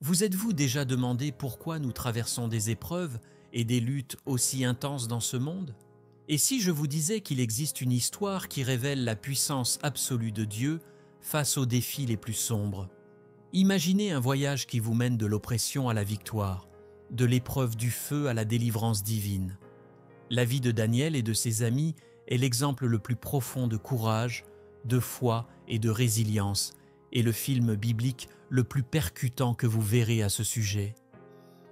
Vous êtes-vous déjà demandé pourquoi nous traversons des épreuves et des luttes aussi intenses dans ce monde? Et si je vous disais qu'il existe une histoire qui révèle la puissance absolue de Dieu face aux défis les plus sombres? Imaginez un voyage qui vous mène de l'oppression à la victoire, de l'épreuve du feu à la délivrance divine. La vie de Daniel et de ses amis est l'exemple le plus profond de courage, de foi et de résilience, et le film biblique le plus percutant que vous verrez à ce sujet.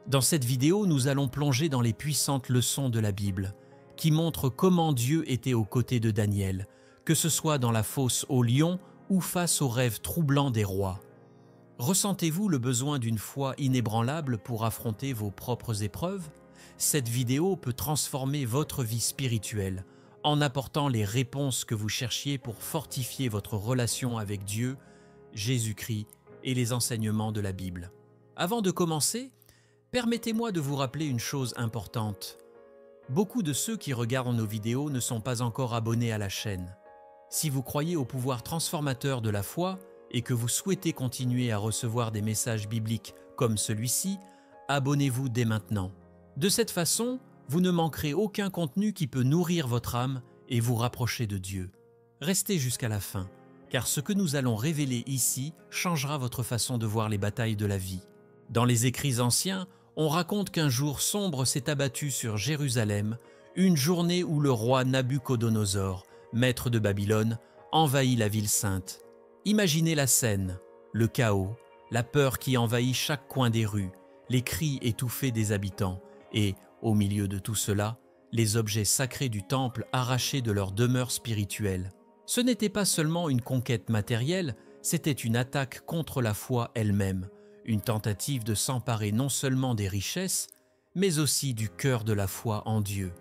Dans cette vidéo, nous allons plonger dans les puissantes leçons de la Bible, qui montrent comment Dieu était aux côtés de Daniel, que ce soit dans la fosse aux lions ou face aux rêves troublants des rois. Ressentez-vous le besoin d'une foi inébranlable pour affronter vos propres épreuves? Cette vidéo peut transformer votre vie spirituelle en apportant les réponses que vous cherchiez pour fortifier votre relation avec Dieu, Jésus-Christ et les enseignements de la Bible. Avant de commencer, permettez-moi de vous rappeler une chose importante. Beaucoup de ceux qui regardent nos vidéos ne sont pas encore abonnés à la chaîne. Si vous croyez au pouvoir transformateur de la foi et que vous souhaitez continuer à recevoir des messages bibliques comme celui-ci, abonnez-vous dès maintenant. De cette façon, vous ne manquerez aucun contenu qui peut nourrir votre âme et vous rapprocher de Dieu. Restez jusqu'à la fin, car ce que nous allons révéler ici changera votre façon de voir les batailles de la vie. Dans les écrits anciens, on raconte qu'un jour sombre s'est abattu sur Jérusalem, une journée où le roi Nabuchodonosor, maître de Babylone, envahit la ville sainte. Imaginez la scène, le chaos, la peur qui envahit chaque coin des rues, les cris étouffés des habitants et, au milieu de tout cela, les objets sacrés du temple arrachés de leur demeure spirituelle. Ce n'était pas seulement une conquête matérielle, c'était une attaque contre la foi elle-même, une tentative de s'emparer non seulement des richesses, mais aussi du cœur de la foi en Dieu.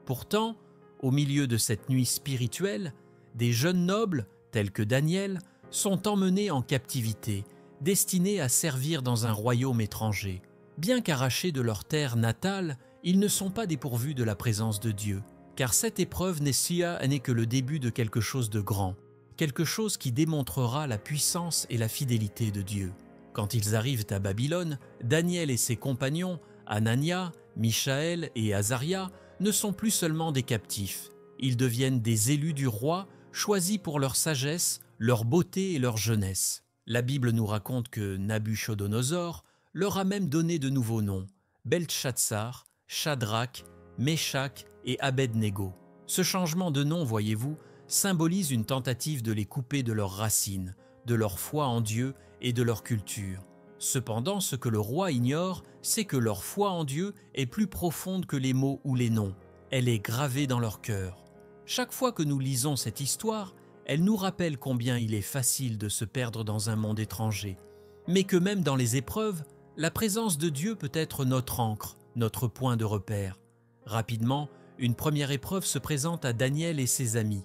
Pourtant, au milieu de cette nuit spirituelle, des jeunes nobles, tels que Daniel, sont emmenés en captivité, destinés à servir dans un royaume étranger. Bien qu'arrachés de leur terre natale, ils ne sont pas dépourvus de la présence de Dieu, car cette épreuve n'est que le début de quelque chose de grand, quelque chose qui démontrera la puissance et la fidélité de Dieu. Quand ils arrivent à Babylone, Daniel et ses compagnons, Anania, Michaël et Azaria, ne sont plus seulement des captifs. Ils deviennent des élus du roi, choisis pour leur sagesse, leur beauté et leur jeunesse. La Bible nous raconte que Nabuchodonosor leur a même donné de nouveaux noms, Beltchatsar, Shadrach, Meshach et Abed-Nego. Ce changement de nom, voyez-vous, symbolise une tentative de les couper de leurs racines, de leur foi en Dieu et de leur culture. Cependant, ce que le roi ignore, c'est que leur foi en Dieu est plus profonde que les mots ou les noms. Elle est gravée dans leur cœur. Chaque fois que nous lisons cette histoire, elle nous rappelle combien il est facile de se perdre dans un monde étranger, mais que même dans les épreuves, la présence de Dieu peut être notre ancre, notre point de repère. Rapidement, une première épreuve se présente à Daniel et ses amis,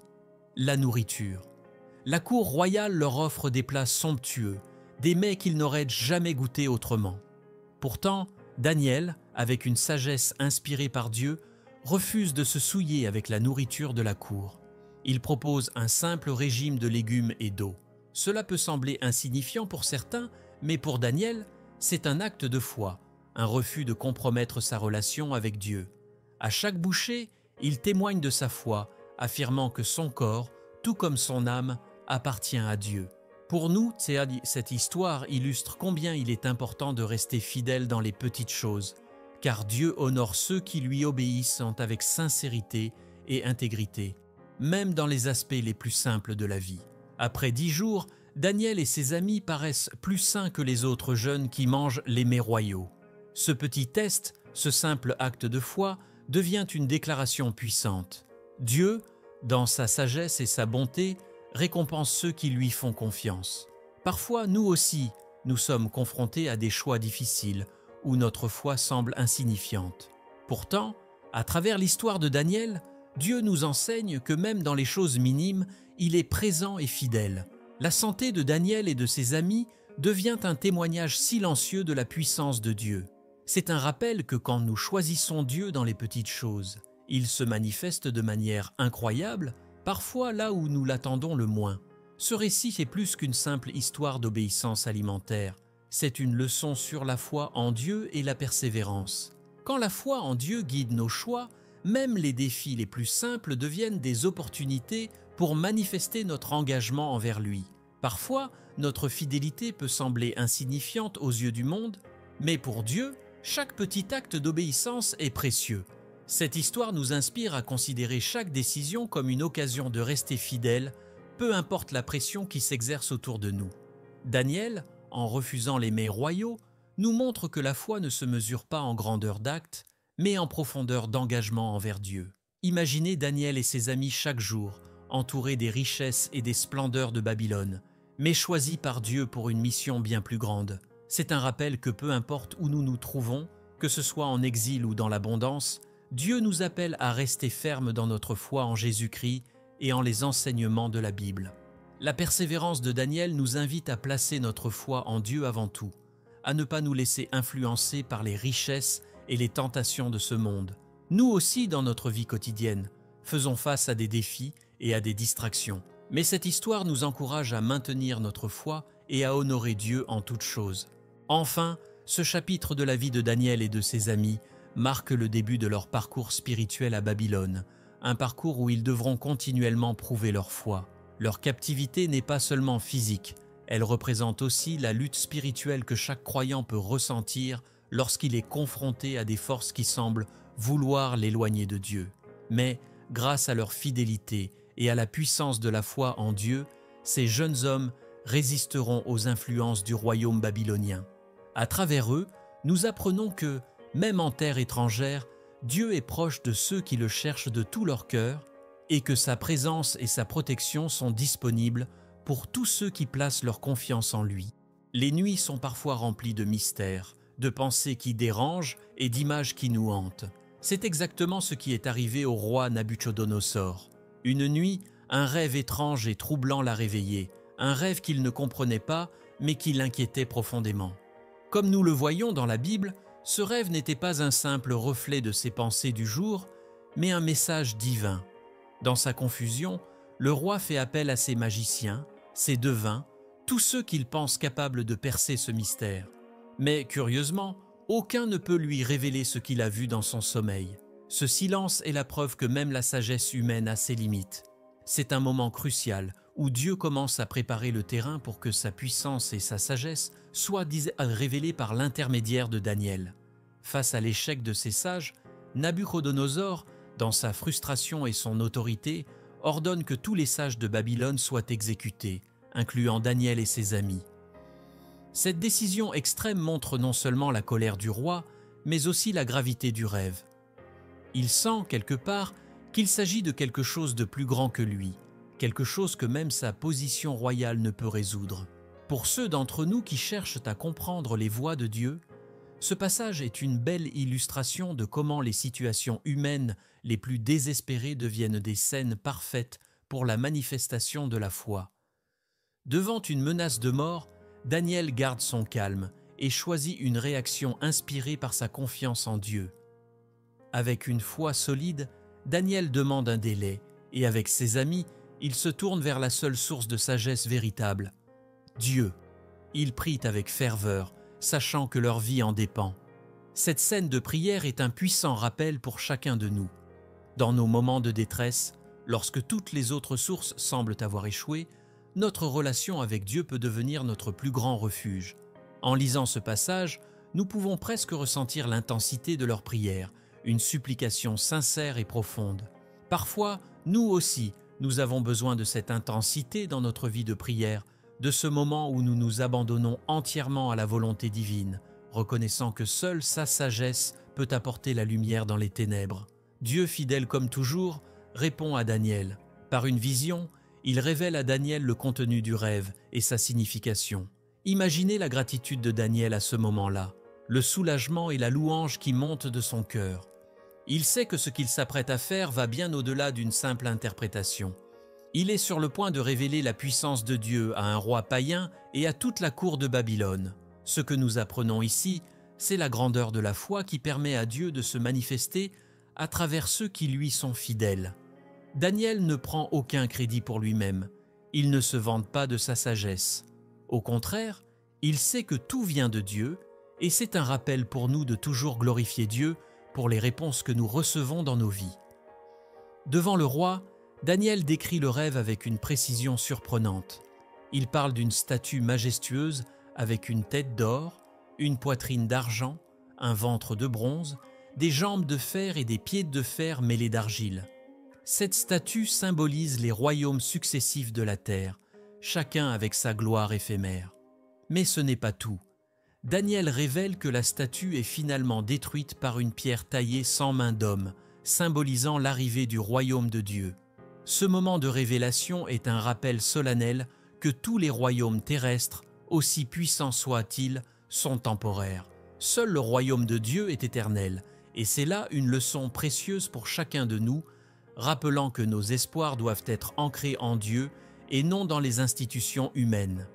la nourriture. La cour royale leur offre des plats somptueux, des mets qu'ils n'auraient jamais goûtés autrement. Pourtant, Daniel, avec une sagesse inspirée par Dieu, refuse de se souiller avec la nourriture de la cour. Il propose un simple régime de légumes et d'eau. Cela peut sembler insignifiant pour certains, mais pour Daniel, c'est un acte de foi, un refus de compromettre sa relation avec Dieu. À chaque bouchée, il témoigne de sa foi, affirmant que son corps, tout comme son âme, appartient à Dieu. Pour nous, cette histoire illustre combien il est important de rester fidèle dans les petites choses, car Dieu honore ceux qui lui obéissent avec sincérité et intégrité, même dans les aspects les plus simples de la vie. Après 10 jours, Daniel et ses amis paraissent plus sains que les autres jeunes qui mangent les mets royaux. Ce petit test, ce simple acte de foi, devient une déclaration puissante. Dieu, dans sa sagesse et sa bonté, récompense ceux qui lui font confiance. Parfois, nous aussi, nous sommes confrontés à des choix difficiles où notre foi semble insignifiante. Pourtant, à travers l'histoire de Daniel, Dieu nous enseigne que même dans les choses minimes, il est présent et fidèle. La santé de Daniel et de ses amis devient un témoignage silencieux de la puissance de Dieu. C'est un rappel que quand nous choisissons Dieu dans les petites choses, il se manifeste de manière incroyable, parfois là où nous l'attendons le moins. Ce récit est plus qu'une simple histoire d'obéissance alimentaire. C'est une leçon sur la foi en Dieu et la persévérance. Quand la foi en Dieu guide nos choix, même les défis les plus simples deviennent des opportunités pour manifester notre engagement envers lui. Parfois, notre fidélité peut sembler insignifiante aux yeux du monde, mais pour Dieu, chaque petit acte d'obéissance est précieux. Cette histoire nous inspire à considérer chaque décision comme une occasion de rester fidèle, peu importe la pression qui s'exerce autour de nous. Daniel, en refusant les mets royaux, nous montre que la foi ne se mesure pas en grandeur d'acte, mais en profondeur d'engagement envers Dieu. Imaginez Daniel et ses amis chaque jour, entourés des richesses et des splendeurs de Babylone, mais choisis par Dieu pour une mission bien plus grande. C'est un rappel que peu importe où nous nous trouvons, que ce soit en exil ou dans l'abondance, Dieu nous appelle à rester fermes dans notre foi en Jésus-Christ et en les enseignements de la Bible. La persévérance de Daniel nous invite à placer notre foi en Dieu avant tout, à ne pas nous laisser influencer par les richesses et les tentations de ce monde. Nous aussi, dans notre vie quotidienne, faisons face à des défis et à des distractions. Mais cette histoire nous encourage à maintenir notre foi et à honorer Dieu en toutes choses. Enfin, ce chapitre de la vie de Daniel et de ses amis marque le début de leur parcours spirituel à Babylone, un parcours où ils devront continuellement prouver leur foi. Leur captivité n'est pas seulement physique, elle représente aussi la lutte spirituelle que chaque croyant peut ressentir lorsqu'il est confronté à des forces qui semblent vouloir l'éloigner de Dieu. Mais, grâce à leur fidélité et à la puissance de la foi en Dieu, ces jeunes hommes résisteront aux influences du royaume babylonien. À travers eux, nous apprenons que, même en terre étrangère, Dieu est proche de ceux qui le cherchent de tout leur cœur et que sa présence et sa protection sont disponibles pour tous ceux qui placent leur confiance en lui. Les nuits sont parfois remplies de mystères, de pensées qui dérangent et d'images qui nous hantent. C'est exactement ce qui est arrivé au roi Nabuchodonosor. Une nuit, un rêve étrange et troublant l'a réveillé, un rêve qu'il ne comprenait pas, mais qui l'inquiétait profondément. Comme nous le voyons dans la Bible, ce rêve n'était pas un simple reflet de ses pensées du jour, mais un message divin. Dans sa confusion, le roi fait appel à ses magiciens, ses devins, tous ceux qu'il pense capables de percer ce mystère. Mais curieusement, aucun ne peut lui révéler ce qu'il a vu dans son sommeil. Ce silence est la preuve que même la sagesse humaine a ses limites. C'est un moment crucial où Dieu commence à préparer le terrain pour que sa puissance et sa sagesse soient révélées par l'intermédiaire de Daniel. Face à l'échec de ces sages, Nabuchodonosor, dans sa frustration et son autorité, ordonne que tous les sages de Babylone soient exécutés, incluant Daniel et ses amis. Cette décision extrême montre non seulement la colère du roi, mais aussi la gravité du rêve. Il sent, quelque part, qu'il s'agit de quelque chose de plus grand que lui, quelque chose que même sa position royale ne peut résoudre. Pour ceux d'entre nous qui cherchent à comprendre les voies de Dieu, ce passage est une belle illustration de comment les situations humaines les plus désespérées deviennent des scènes parfaites pour la manifestation de la foi. Devant une menace de mort, Daniel garde son calme et choisit une réaction inspirée par sa confiance en Dieu. Avec une foi solide, Daniel demande un délai et avec ses amis, il se tourne vers la seule source de sagesse véritable, Dieu. Il prie avec ferveur, sachant que leur vie en dépend. Cette scène de prière est un puissant rappel pour chacun de nous. Dans nos moments de détresse, lorsque toutes les autres sources semblent avoir échoué, notre relation avec Dieu peut devenir notre plus grand refuge. En lisant ce passage, nous pouvons presque ressentir l'intensité de leur prière, une supplication sincère et profonde. Parfois, nous aussi, nous avons besoin de cette intensité dans notre vie de prière, de ce moment où nous nous abandonnons entièrement à la volonté divine, reconnaissant que seule sa sagesse peut apporter la lumière dans les ténèbres. Dieu, fidèle comme toujours, répond à Daniel. Par une vision, il révèle à Daniel le contenu du rêve et sa signification. Imaginez la gratitude de Daniel à ce moment-là, le soulagement et la louange qui montent de son cœur. Il sait que ce qu'il s'apprête à faire va bien au-delà d'une simple interprétation. Il est sur le point de révéler la puissance de Dieu à un roi païen et à toute la cour de Babylone. Ce que nous apprenons ici, c'est la grandeur de la foi qui permet à Dieu de se manifester à travers ceux qui lui sont fidèles. Daniel ne prend aucun crédit pour lui-même. Il ne se vante pas de sa sagesse. Au contraire, Il sait que tout vient de Dieu, et c'est un rappel pour nous de toujours glorifier Dieu pour les réponses que nous recevons dans nos vies. Devant le roi, Daniel décrit le rêve avec une précision surprenante. Il parle d'une statue majestueuse avec une tête d'or, une poitrine d'argent, un ventre de bronze, des jambes de fer et des pieds de fer mêlés d'argile. Cette statue symbolise les royaumes successifs de la terre, chacun avec sa gloire éphémère. Mais ce n'est pas tout. Daniel révèle que la statue est finalement détruite par une pierre taillée sans main d'homme, symbolisant l'arrivée du royaume de Dieu. Ce moment de révélation est un rappel solennel que tous les royaumes terrestres, aussi puissants soient-ils, sont temporaires. Seul le royaume de Dieu est éternel, et c'est là une leçon précieuse pour chacun de nous, rappelant que nos espoirs doivent être ancrés en Dieu et non dans les institutions humaines.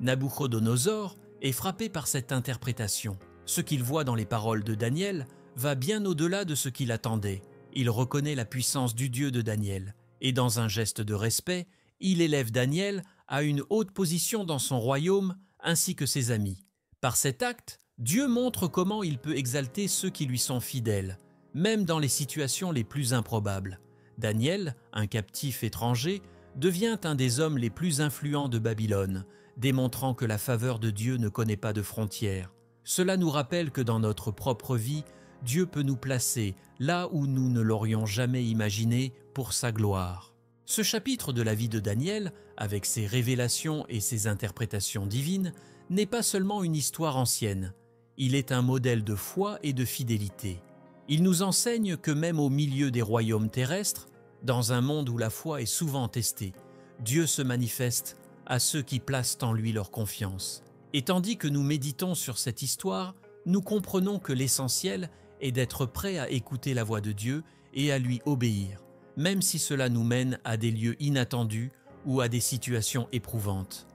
Nabuchodonosor est frappé par cette interprétation. Ce qu'il voit dans les paroles de Daniel va bien au-delà de ce qu'il attendait. Il reconnaît la puissance du Dieu de Daniel, et dans un geste de respect, il élève Daniel à une haute position dans son royaume ainsi que ses amis. Par cet acte, Dieu montre comment il peut exalter ceux qui lui sont fidèles, même dans les situations les plus improbables. Daniel, un captif étranger, devient un des hommes les plus influents de Babylone, démontrant que la faveur de Dieu ne connaît pas de frontières. Cela nous rappelle que dans notre propre vie, Dieu peut nous placer là où nous ne l'aurions jamais imaginé pour sa gloire. Ce chapitre de la vie de Daniel, avec ses révélations et ses interprétations divines, n'est pas seulement une histoire ancienne. Il est un modèle de foi et de fidélité. Il nous enseigne que même au milieu des royaumes terrestres, dans un monde où la foi est souvent testée, Dieu se manifeste à ceux qui placent en lui leur confiance. Et tandis que nous méditons sur cette histoire, nous comprenons que l'essentiel est d'être prêt à écouter la voix de Dieu et à lui obéir, même si cela nous mène à des lieux inattendus ou à des situations éprouvantes.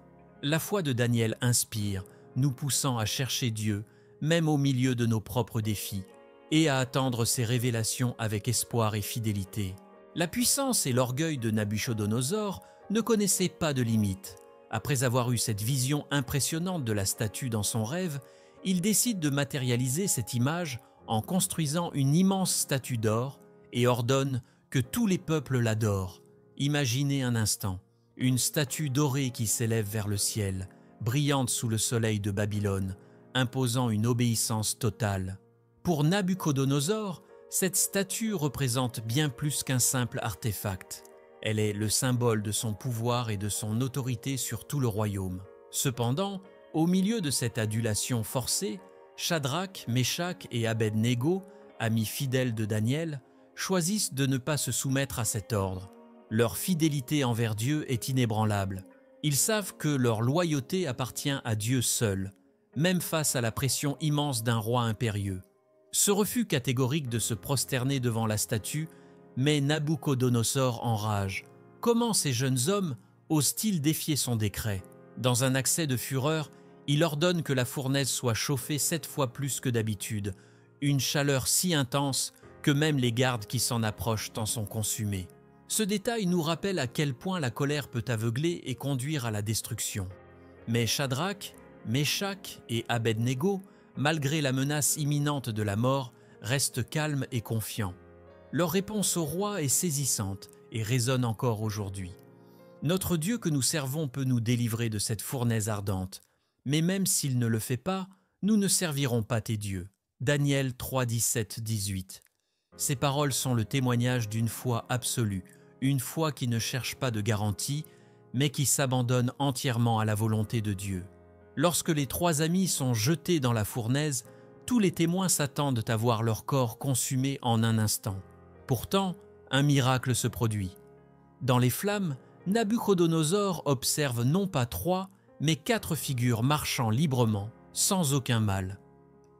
La foi de Daniel inspire, nous poussant à chercher Dieu, même au milieu de nos propres défis, et à attendre ses révélations avec espoir et fidélité. La puissance et l'orgueil de Nabuchodonosor ne connaissaient pas de limite. Après avoir eu cette vision impressionnante de la statue dans son rêve, il décide de matérialiser cette image en construisant une immense statue d'or et ordonne que tous les peuples l'adorent. Imaginez un instant, une statue dorée qui s'élève vers le ciel, brillante sous le soleil de Babylone, imposant une obéissance totale. Pour Nabuchodonosor, cette statue représente bien plus qu'un simple artefact. Elle est le symbole de son pouvoir et de son autorité sur tout le royaume. Cependant, au milieu de cette adulation forcée, Shadrach, Meshach et Abed-Négo, amis fidèles de Daniel, choisissent de ne pas se soumettre à cet ordre. Leur fidélité envers Dieu est inébranlable. Ils savent que leur loyauté appartient à Dieu seul, même face à la pression immense d'un roi impérieux. Ce refus catégorique de se prosterner devant la statue met Nabuchodonosor en rage. Comment ces jeunes hommes osent-ils défier son décret? Dans un accès de fureur, il ordonne que la fournaise soit chauffée 7 fois plus que d'habitude, une chaleur si intense que même les gardes qui s'en approchent en sont consumés. Ce détail nous rappelle à quel point la colère peut aveugler et conduire à la destruction. Mais Shadrach, Meshach et Abed-Négo, malgré la menace imminente de la mort, restent calmes et confiants. Leur réponse au roi est saisissante et résonne encore aujourd'hui. Notre Dieu que nous servons peut nous délivrer de cette fournaise ardente, mais même s'il ne le fait pas, nous ne servirons pas tes dieux. Daniel 3, 17, 18. Ces paroles sont le témoignage d'une foi absolue, une foi qui ne cherche pas de garantie, mais qui s'abandonne entièrement à la volonté de Dieu. Lorsque les 3 amis sont jetés dans la fournaise, tous les témoins s'attendent à voir leur corps consumé en un instant. Pourtant, un miracle se produit. Dans les flammes, Nabuchodonosor observe non pas 3, mais 4 figures marchant librement, sans aucun mal.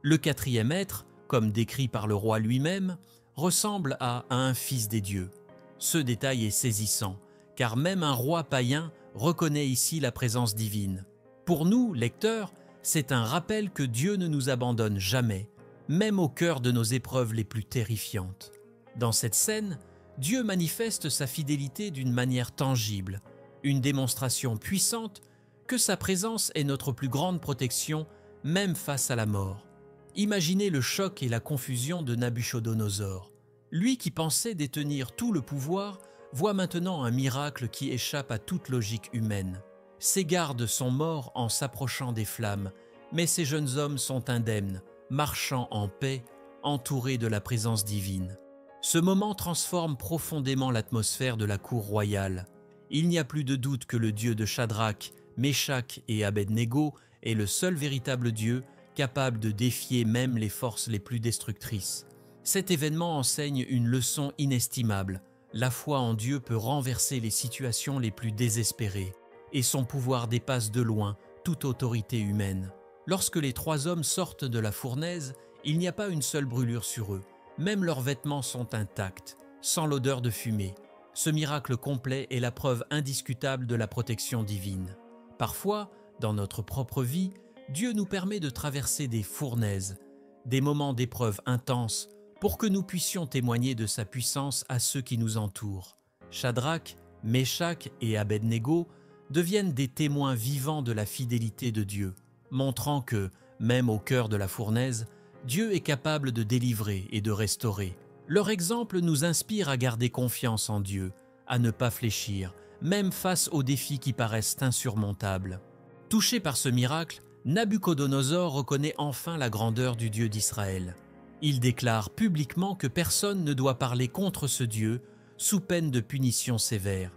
Le 4e être, comme décrit par le roi lui-même, ressemble à un fils des dieux. Ce détail est saisissant, car même un roi païen reconnaît ici la présence divine. Pour nous, lecteurs, c'est un rappel que Dieu ne nous abandonne jamais, même au cœur de nos épreuves les plus terrifiantes. Dans cette scène, Dieu manifeste sa fidélité d'une manière tangible, une démonstration puissante que sa présence est notre plus grande protection, même face à la mort. Imaginez le choc et la confusion de Nabuchodonosor. Lui qui pensait détenir tout le pouvoir, voit maintenant un miracle qui échappe à toute logique humaine. Ses gardes sont morts en s'approchant des flammes, mais ces jeunes hommes sont indemnes, marchant en paix, entourés de la présence divine. Ce moment transforme profondément l'atmosphère de la cour royale. Il n'y a plus de doute que le Dieu de Shadrach, Meshach et Abed-Négo est le seul véritable Dieu capable de défier même les forces les plus destructrices. Cet événement enseigne une leçon inestimable. La foi en Dieu peut renverser les situations les plus désespérées, et son pouvoir dépasse de loin toute autorité humaine. Lorsque les trois hommes sortent de la fournaise, il n'y a pas une seule brûlure sur eux. Même leurs vêtements sont intacts, sans l'odeur de fumée. Ce miracle complet est la preuve indiscutable de la protection divine. Parfois, dans notre propre vie, Dieu nous permet de traverser des fournaises, des moments d'épreuve intenses, pour que nous puissions témoigner de sa puissance à ceux qui nous entourent. Shadrach, Meshach et Abed-Négo deviennent des témoins vivants de la fidélité de Dieu, montrant que, même au cœur de la fournaise, Dieu est capable de délivrer et de restaurer. Leur exemple nous inspire à garder confiance en Dieu, à ne pas fléchir, même face aux défis qui paraissent insurmontables. Touché par ce miracle, Nabuchodonosor reconnaît enfin la grandeur du Dieu d'Israël. Il déclare publiquement que personne ne doit parler contre ce Dieu, sous peine de punition sévère.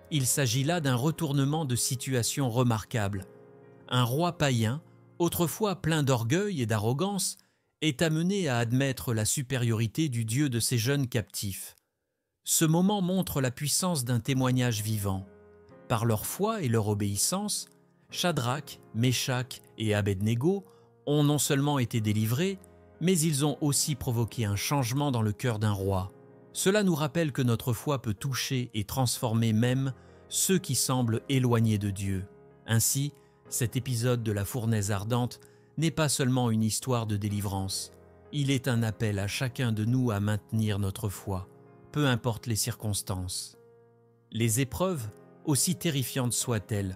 Il s'agit là d'un retournement de situation remarquable. Un roi païen, autrefois plein d'orgueil et d'arrogance, est amené à admettre la supériorité du Dieu de ces jeunes captifs. Ce moment montre la puissance d'un témoignage vivant. Par leur foi et leur obéissance, Shadrach, Meshach et Abed-Négo ont non seulement été délivrés, mais ils ont aussi provoqué un changement dans le cœur d'un roi. Cela nous rappelle que notre foi peut toucher et transformer même ceux qui semblent éloignés de Dieu. Ainsi, cet épisode de la fournaise ardente n'est pas seulement une histoire de délivrance. Il est un appel à chacun de nous à maintenir notre foi, peu importe les circonstances. Les épreuves, aussi terrifiantes soient-elles,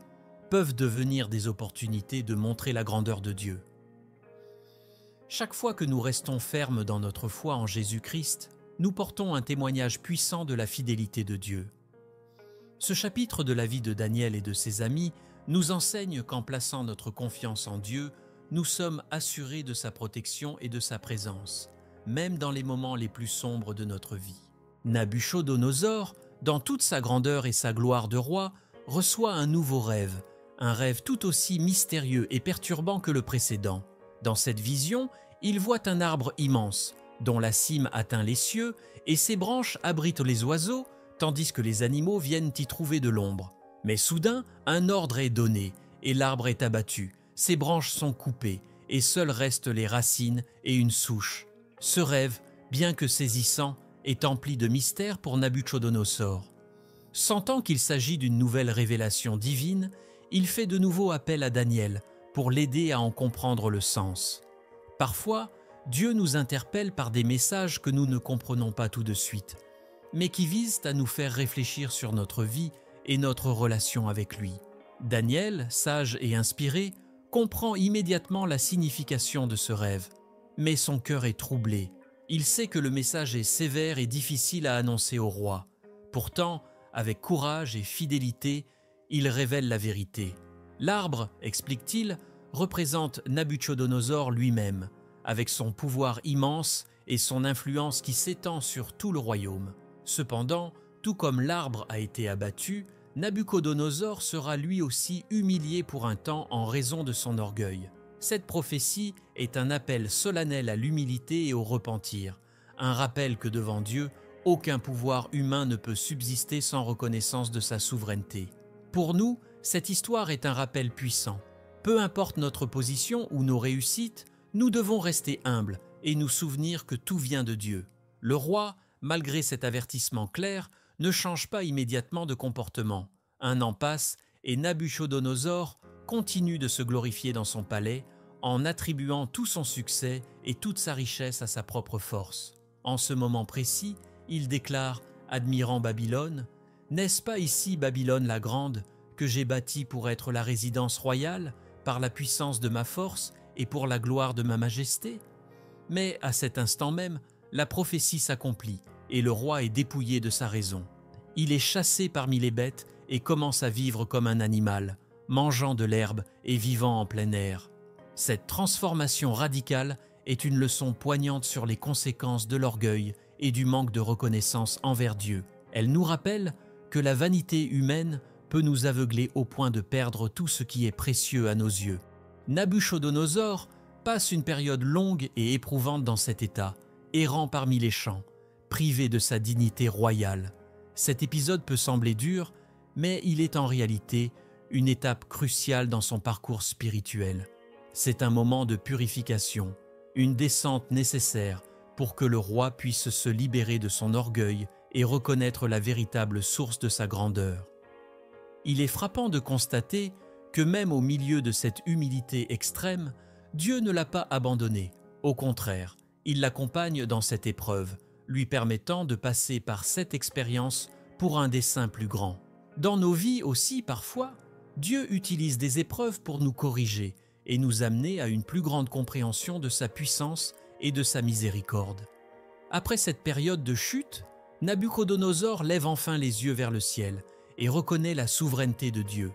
peuvent devenir des opportunités de montrer la grandeur de Dieu. Chaque fois que nous restons fermes dans notre foi en Jésus-Christ, nous portons un témoignage puissant de la fidélité de Dieu. Ce chapitre de la vie de Daniel et de ses amis nous enseigne qu'en plaçant notre confiance en Dieu, nous sommes assurés de sa protection et de sa présence, même dans les moments les plus sombres de notre vie. Nabuchodonosor, dans toute sa grandeur et sa gloire de roi, reçoit un nouveau rêve, un rêve tout aussi mystérieux et perturbant que le précédent. Dans cette vision, il voit un arbre immense, dont la cime atteint les cieux et ses branches abritent les oiseaux, tandis que les animaux viennent y trouver de l'ombre. Mais soudain, un ordre est donné et l'arbre est abattu, ses branches sont coupées et seules restent les racines et une souche. Ce rêve, bien que saisissant, est empli de mystère pour Nabuchodonosor. Sentant qu'il s'agit d'une nouvelle révélation divine, il fait de nouveau appel à Daniel pour l'aider à en comprendre le sens. Parfois, Dieu nous interpelle par des messages que nous ne comprenons pas tout de suite, mais qui visent à nous faire réfléchir sur notre vie et notre relation avec lui. Daniel, sage et inspiré, comprend immédiatement la signification de ce rêve, mais son cœur est troublé. Il sait que le message est sévère et difficile à annoncer au roi. Pourtant, avec courage et fidélité, il révèle la vérité. L'arbre, explique-t-il, représente Nabuchodonosor lui-même, avec son pouvoir immense et son influence qui s'étend sur tout le royaume. Cependant, tout comme l'arbre a été abattu, Nabuchodonosor sera lui aussi humilié pour un temps en raison de son orgueil. Cette prophétie est un appel solennel à l'humilité et au repentir, un rappel que devant Dieu, aucun pouvoir humain ne peut subsister sans reconnaissance de sa souveraineté. Pour nous, cette histoire est un rappel puissant. Peu importe notre position ou nos réussites, nous devons rester humbles et nous souvenir que tout vient de Dieu. Le roi, malgré cet avertissement clair, ne change pas immédiatement de comportement. Un an passe et Nabuchodonosor continue de se glorifier dans son palais en attribuant tout son succès et toute sa richesse à sa propre force. En ce moment précis, il déclare, admirant Babylone, « N'est-ce pas ici Babylone la grande, que j'ai bâti pour être la résidence royale, par la puissance de ma force et pour la gloire de ma majesté ?» Mais à cet instant même, la prophétie s'accomplit et le roi est dépouillé de sa raison. Il est chassé parmi les bêtes et commence à vivre comme un animal, mangeant de l'herbe et vivant en plein air. Cette transformation radicale est une leçon poignante sur les conséquences de l'orgueil et du manque de reconnaissance envers Dieu. Elle nous rappelle que la vanité humaine peut nous aveugler au point de perdre tout ce qui est précieux à nos yeux. Nabuchodonosor passe une période longue et éprouvante dans cet état, errant parmi les champs, privé de sa dignité royale. Cet épisode peut sembler dur, mais il est en réalité une étape cruciale dans son parcours spirituel. C'est un moment de purification, une descente nécessaire pour que le roi puisse se libérer de son orgueil et reconnaître la véritable source de sa grandeur. Il est frappant de constater que même au milieu de cette humilité extrême, Dieu ne l'a pas abandonné. Au contraire, il l'accompagne dans cette épreuve, lui permettant de passer par cette expérience pour un dessein plus grand. Dans nos vies aussi, parfois, Dieu utilise des épreuves pour nous corriger et nous amener à une plus grande compréhension de sa puissance et de sa miséricorde. Après cette période de chute, Nabuchodonosor lève enfin les yeux vers le ciel et reconnaît la souveraineté de Dieu.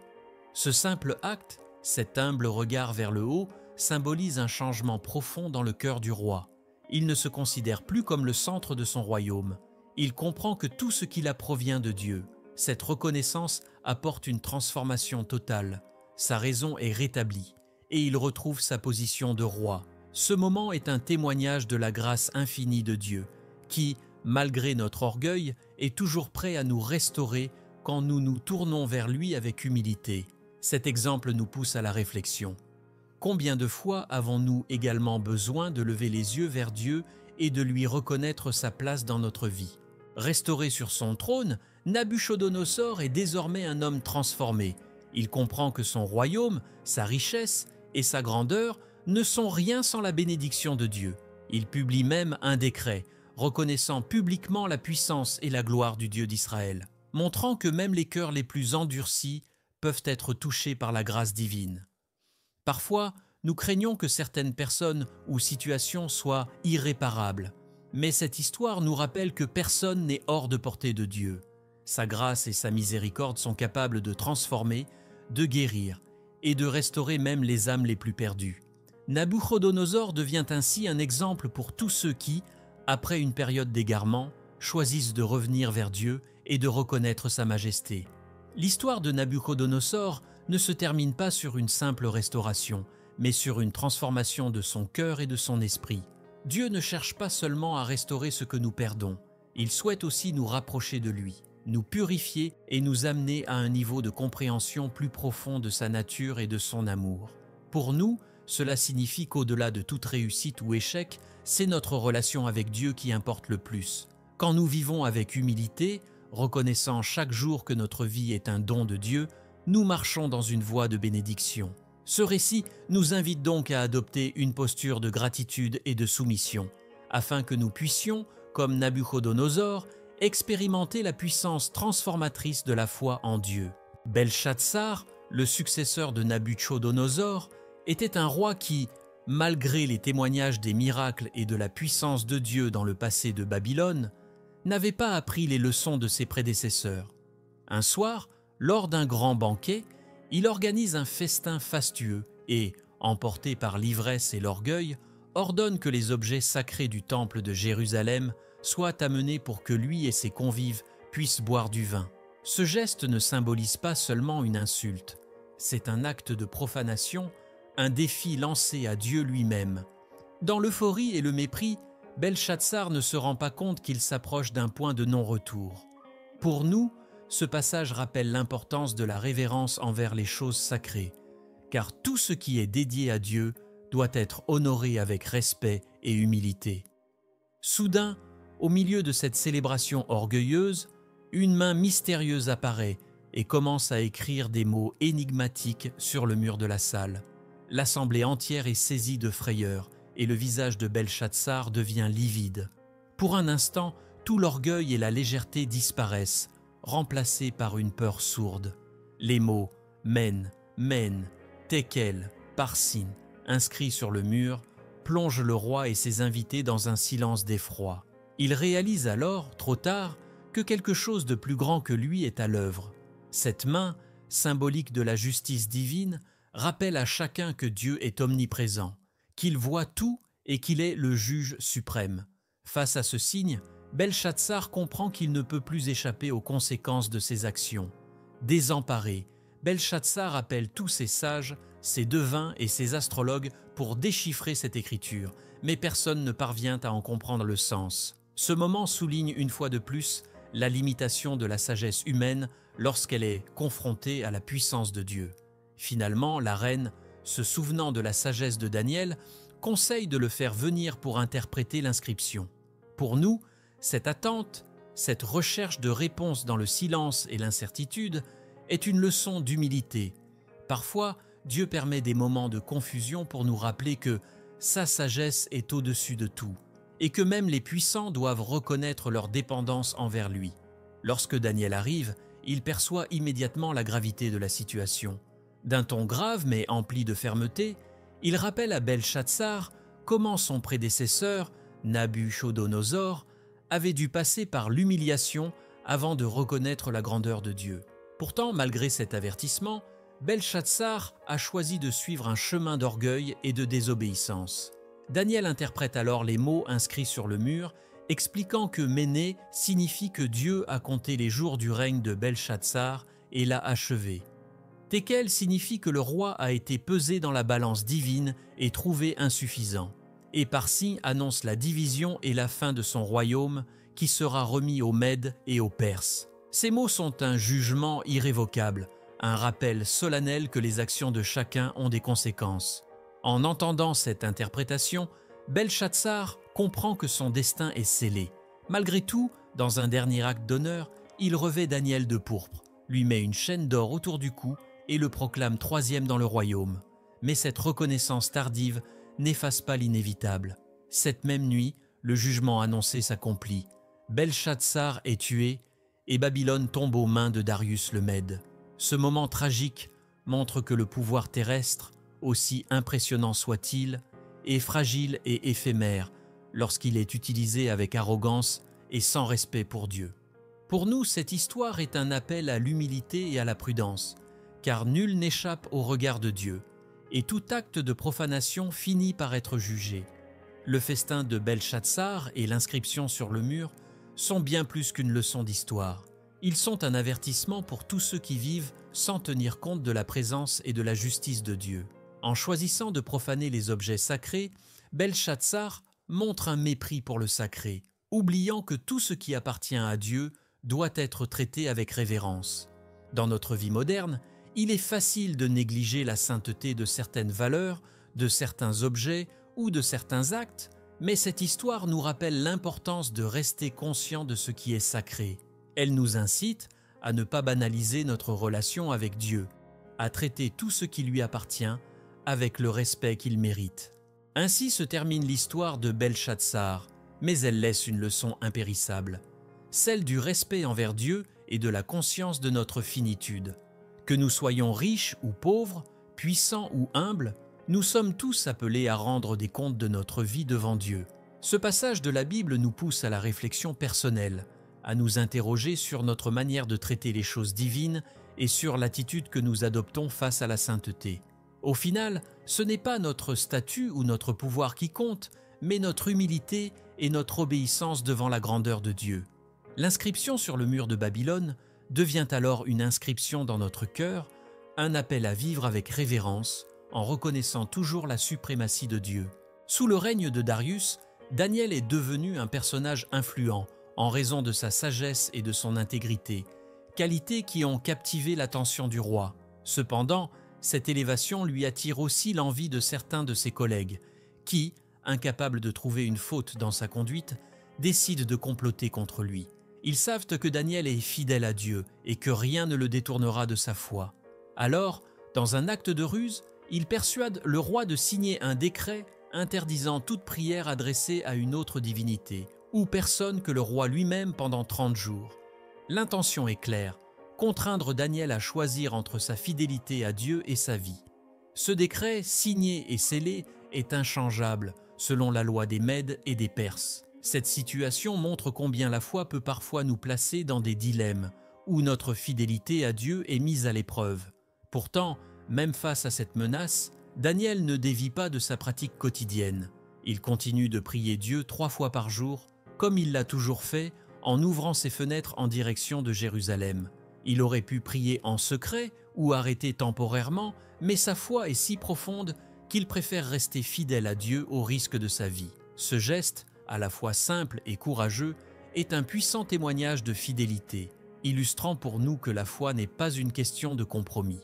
Ce simple acte, cet humble regard vers le haut, symbolise un changement profond dans le cœur du roi. Il ne se considère plus comme le centre de son royaume. Il comprend que tout ce qu'il a provient de Dieu. Cette reconnaissance apporte une transformation totale. Sa raison est rétablie et il retrouve sa position de roi. Ce moment est un témoignage de la grâce infinie de Dieu qui, malgré notre orgueil, est toujours prêt à nous restaurer quand nous nous tournons vers lui avec humilité. Cet exemple nous pousse à la réflexion. Combien de fois avons-nous également besoin de lever les yeux vers Dieu et de lui reconnaître sa place dans notre vie? Restauré sur son trône, Nabuchodonosor est désormais un homme transformé. Il comprend que son royaume, sa richesse et sa grandeur ne sont rien sans la bénédiction de Dieu. Il publie même un décret, reconnaissant publiquement la puissance et la gloire du Dieu d'Israël, montrant que même les cœurs les plus endurcis peuvent être touchés par la grâce divine. Parfois, nous craignons que certaines personnes ou situations soient irréparables, mais cette histoire nous rappelle que personne n'est hors de portée de Dieu. Sa grâce et sa miséricorde sont capables de transformer, de guérir et de restaurer même les âmes les plus perdues. Nabuchodonosor devient ainsi un exemple pour tous ceux qui, après une période d'égarement, choisissent de revenir vers Dieu et de reconnaître sa majesté. L'histoire de Nabuchodonosor ne se termine pas sur une simple restauration, mais sur une transformation de son cœur et de son esprit. Dieu ne cherche pas seulement à restaurer ce que nous perdons, il souhaite aussi nous rapprocher de lui, nous purifier et nous amener à un niveau de compréhension plus profond de sa nature et de son amour. Pour nous, cela signifie qu'au-delà de toute réussite ou échec, c'est notre relation avec Dieu qui importe le plus. Quand nous vivons avec humilité, reconnaissant chaque jour que notre vie est un don de Dieu, nous marchons dans une voie de bénédiction. Ce récit nous invite donc à adopter une posture de gratitude et de soumission, afin que nous puissions, comme Nabuchodonosor, expérimenter la puissance transformatrice de la foi en Dieu. Belchatsar, le successeur de Nabuchodonosor, était un roi qui, malgré les témoignages des miracles et de la puissance de Dieu dans le passé de Babylone, n'avait pas appris les leçons de ses prédécesseurs. Un soir, lors d'un grand banquet, il organise un festin fastueux et, emporté par l'ivresse et l'orgueil, ordonne que les objets sacrés du temple de Jérusalem soient amenés pour que lui et ses convives puissent boire du vin. Ce geste ne symbolise pas seulement une insulte, c'est un acte de profanation, un défi lancé à Dieu lui-même. Dans l'euphorie et le mépris, Belchatsar ne se rend pas compte qu'il s'approche d'un point de non-retour. Pour nous, ce passage rappelle l'importance de la révérence envers les choses sacrées, car tout ce qui est dédié à Dieu doit être honoré avec respect et humilité. Soudain, au milieu de cette célébration orgueilleuse, une main mystérieuse apparaît et commence à écrire des mots énigmatiques sur le mur de la salle. L'assemblée entière est saisie de frayeur et le visage de Belchatsar devient livide. Pour un instant, tout l'orgueil et la légèreté disparaissent, remplacés par une peur sourde. Les mots Men, Men, Tekel, Parsin, inscrits sur le mur, plongent le roi et ses invités dans un silence d'effroi. Il réalise alors, trop tard, que quelque chose de plus grand que lui est à l'œuvre. Cette main, symbolique de la justice divine, rappelle à chacun que Dieu est omniprésent, qu'il voit tout et qu'il est le juge suprême. Face à ce signe, Belshazzar comprend qu'il ne peut plus échapper aux conséquences de ses actions. Désemparé, Belshazzar appelle tous ses sages, ses devins et ses astrologues pour déchiffrer cette écriture, mais personne ne parvient à en comprendre le sens. Ce moment souligne une fois de plus la limitation de la sagesse humaine lorsqu'elle est confrontée à la puissance de Dieu. Finalement, la reine, se souvenant de la sagesse de Daniel, conseille de le faire venir pour interpréter l'inscription. Pour nous, cette attente, cette recherche de réponse dans le silence et l'incertitude est une leçon d'humilité. Parfois, Dieu permet des moments de confusion pour nous rappeler que sa sagesse est au-dessus de tout et que même les puissants doivent reconnaître leur dépendance envers lui. Lorsque Daniel arrive, il perçoit immédiatement la gravité de la situation. D'un ton grave mais empli de fermeté, il rappelle à Belshazzar comment son prédécesseur, Nabuchodonosor, avait dû passer par l'humiliation avant de reconnaître la grandeur de Dieu. Pourtant, malgré cet avertissement, Belshazzar a choisi de suivre un chemin d'orgueil et de désobéissance. Daniel interprète alors les mots inscrits sur le mur, expliquant que Méné signifie que Dieu a compté les jours du règne de Belshazzar et l'a achevé. Tekel signifie que le roi a été pesé dans la balance divine et trouvé insuffisant. Et Parsi annonce la division et la fin de son royaume qui sera remis aux Mèdes et aux Perses. Ces mots sont un jugement irrévocable, un rappel solennel que les actions de chacun ont des conséquences. En entendant cette interprétation, Belshazzar comprend que son destin est scellé. Malgré tout, dans un dernier acte d'honneur, il revêt Daniel de pourpre, lui met une chaîne d'or autour du cou et le proclame troisième dans le royaume. Mais cette reconnaissance tardive n'efface pas l'inévitable. Cette même nuit, le jugement annoncé s'accomplit. Belshazzar est tué et Babylone tombe aux mains de Darius le Mède. Ce moment tragique montre que le pouvoir terrestre, aussi impressionnant soit-il, est fragile et éphémère lorsqu'il est utilisé avec arrogance et sans respect pour Dieu. Pour nous, cette histoire est un appel à l'humilité et à la prudence, car nul n'échappe au regard de Dieu, et tout acte de profanation finit par être jugé. Le festin de Belshazzar et l'inscription sur le mur sont bien plus qu'une leçon d'histoire. Ils sont un avertissement pour tous ceux qui vivent sans tenir compte de la présence et de la justice de Dieu. En choisissant de profaner les objets sacrés, Belshazzar montre un mépris pour le sacré, oubliant que tout ce qui appartient à Dieu doit être traité avec révérence. Dans notre vie moderne, il est facile de négliger la sainteté de certaines valeurs, de certains objets ou de certains actes, mais cette histoire nous rappelle l'importance de rester conscient de ce qui est sacré. Elle nous incite à ne pas banaliser notre relation avec Dieu, à traiter tout ce qui lui appartient avec le respect qu'il mérite. Ainsi se termine l'histoire de Belshazzar, mais elle laisse une leçon impérissable, celle du respect envers Dieu et de la conscience de notre finitude. Que nous soyons riches ou pauvres, puissants ou humbles, nous sommes tous appelés à rendre des comptes de notre vie devant Dieu. Ce passage de la Bible nous pousse à la réflexion personnelle, à nous interroger sur notre manière de traiter les choses divines et sur l'attitude que nous adoptons face à la sainteté. Au final, ce n'est pas notre statut ou notre pouvoir qui compte, mais notre humilité et notre obéissance devant la grandeur de Dieu. L'inscription sur le mur de Babylone devient alors une inscription dans notre cœur, un appel à vivre avec révérence, en reconnaissant toujours la suprématie de Dieu. Sous le règne de Darius, Daniel est devenu un personnage influent en raison de sa sagesse et de son intégrité, qualités qui ont captivé l'attention du roi. Cependant, cette élévation lui attire aussi l'envie de certains de ses collègues, qui, incapables de trouver une faute dans sa conduite, décident de comploter contre lui. Ils savent que Daniel est fidèle à Dieu et que rien ne le détournera de sa foi. Alors, dans un acte de ruse, ils persuadent le roi de signer un décret interdisant toute prière adressée à une autre divinité, ou personne que le roi lui-même pendant 30 jours. L'intention est claire, contraindre Daniel à choisir entre sa fidélité à Dieu et sa vie. Ce décret, signé et scellé, est inchangeable selon la loi des Mèdes et des Perses. Cette situation montre combien la foi peut parfois nous placer dans des dilemmes où notre fidélité à Dieu est mise à l'épreuve. Pourtant, même face à cette menace, Daniel ne dévie pas de sa pratique quotidienne. Il continue de prier Dieu 3 fois par jour, comme il l'a toujours fait, en ouvrant ses fenêtres en direction de Jérusalem. Il aurait pu prier en secret ou arrêter temporairement, mais sa foi est si profonde qu'il préfère rester fidèle à Dieu au risque de sa vie. Ce geste, à la fois simple et courageux, est un puissant témoignage de fidélité, illustrant pour nous que la foi n'est pas une question de compromis.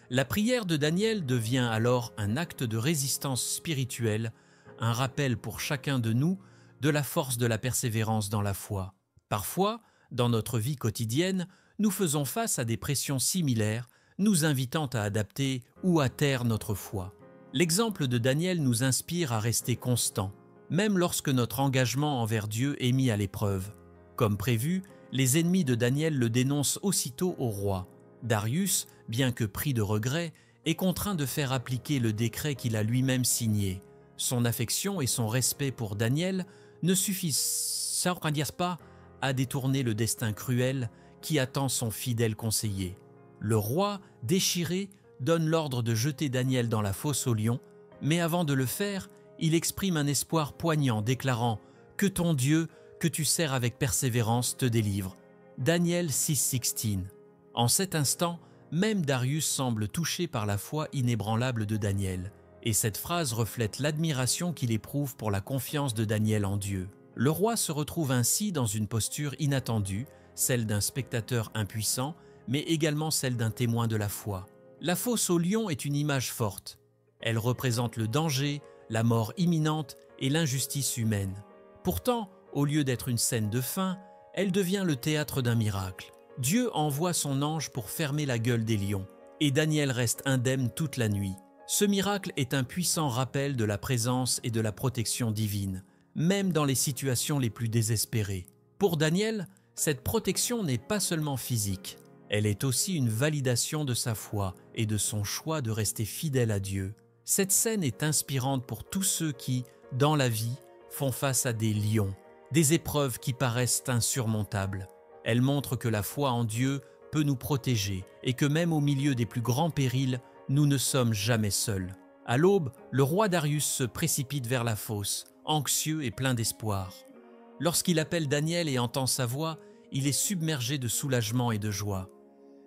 La prière de Daniel devient alors un acte de résistance spirituelle, un rappel pour chacun de nous de la force de la persévérance dans la foi. Parfois, dans notre vie quotidienne, nous faisons face à des pressions similaires, nous invitant à adapter ou à taire notre foi. L'exemple de Daniel nous inspire à rester constant, même lorsque notre engagement envers Dieu est mis à l'épreuve. Comme prévu, les ennemis de Daniel le dénoncent aussitôt au roi. Darius, bien que pris de regret, est contraint de faire appliquer le décret qu'il a lui-même signé. Son affection et son respect pour Daniel ne suffisent pas à détourner le destin cruel qui attend son fidèle conseiller. Le roi, déchiré, donne l'ordre de jeter Daniel dans la fosse aux lions, mais avant de le faire, il exprime un espoir poignant, déclarant « Que ton Dieu, que tu sers avec persévérance, te délivre ». Daniel 6,16. En cet instant, même Darius semble touché par la foi inébranlable de Daniel, et cette phrase reflète l'admiration qu'il éprouve pour la confiance de Daniel en Dieu. Le roi se retrouve ainsi dans une posture inattendue, celle d'un spectateur impuissant, mais également celle d'un témoin de la foi. La fosse aux lions est une image forte. Elle représente le danger, la mort imminente et l'injustice humaine. Pourtant, au lieu d'être une scène de fin, elle devient le théâtre d'un miracle. Dieu envoie son ange pour fermer la gueule des lions, et Daniel reste indemne toute la nuit. Ce miracle est un puissant rappel de la présence et de la protection divine, même dans les situations les plus désespérées. Pour Daniel, cette protection n'est pas seulement physique, elle est aussi une validation de sa foi et de son choix de rester fidèle à Dieu. Cette scène est inspirante pour tous ceux qui, dans la vie, font face à des lions, des épreuves qui paraissent insurmontables. Elle montre que la foi en Dieu peut nous protéger et que même au milieu des plus grands périls, nous ne sommes jamais seuls. À l'aube, le roi Darius se précipite vers la fosse, anxieux et plein d'espoir. Lorsqu'il appelle Daniel et entend sa voix, il est submergé de soulagement et de joie.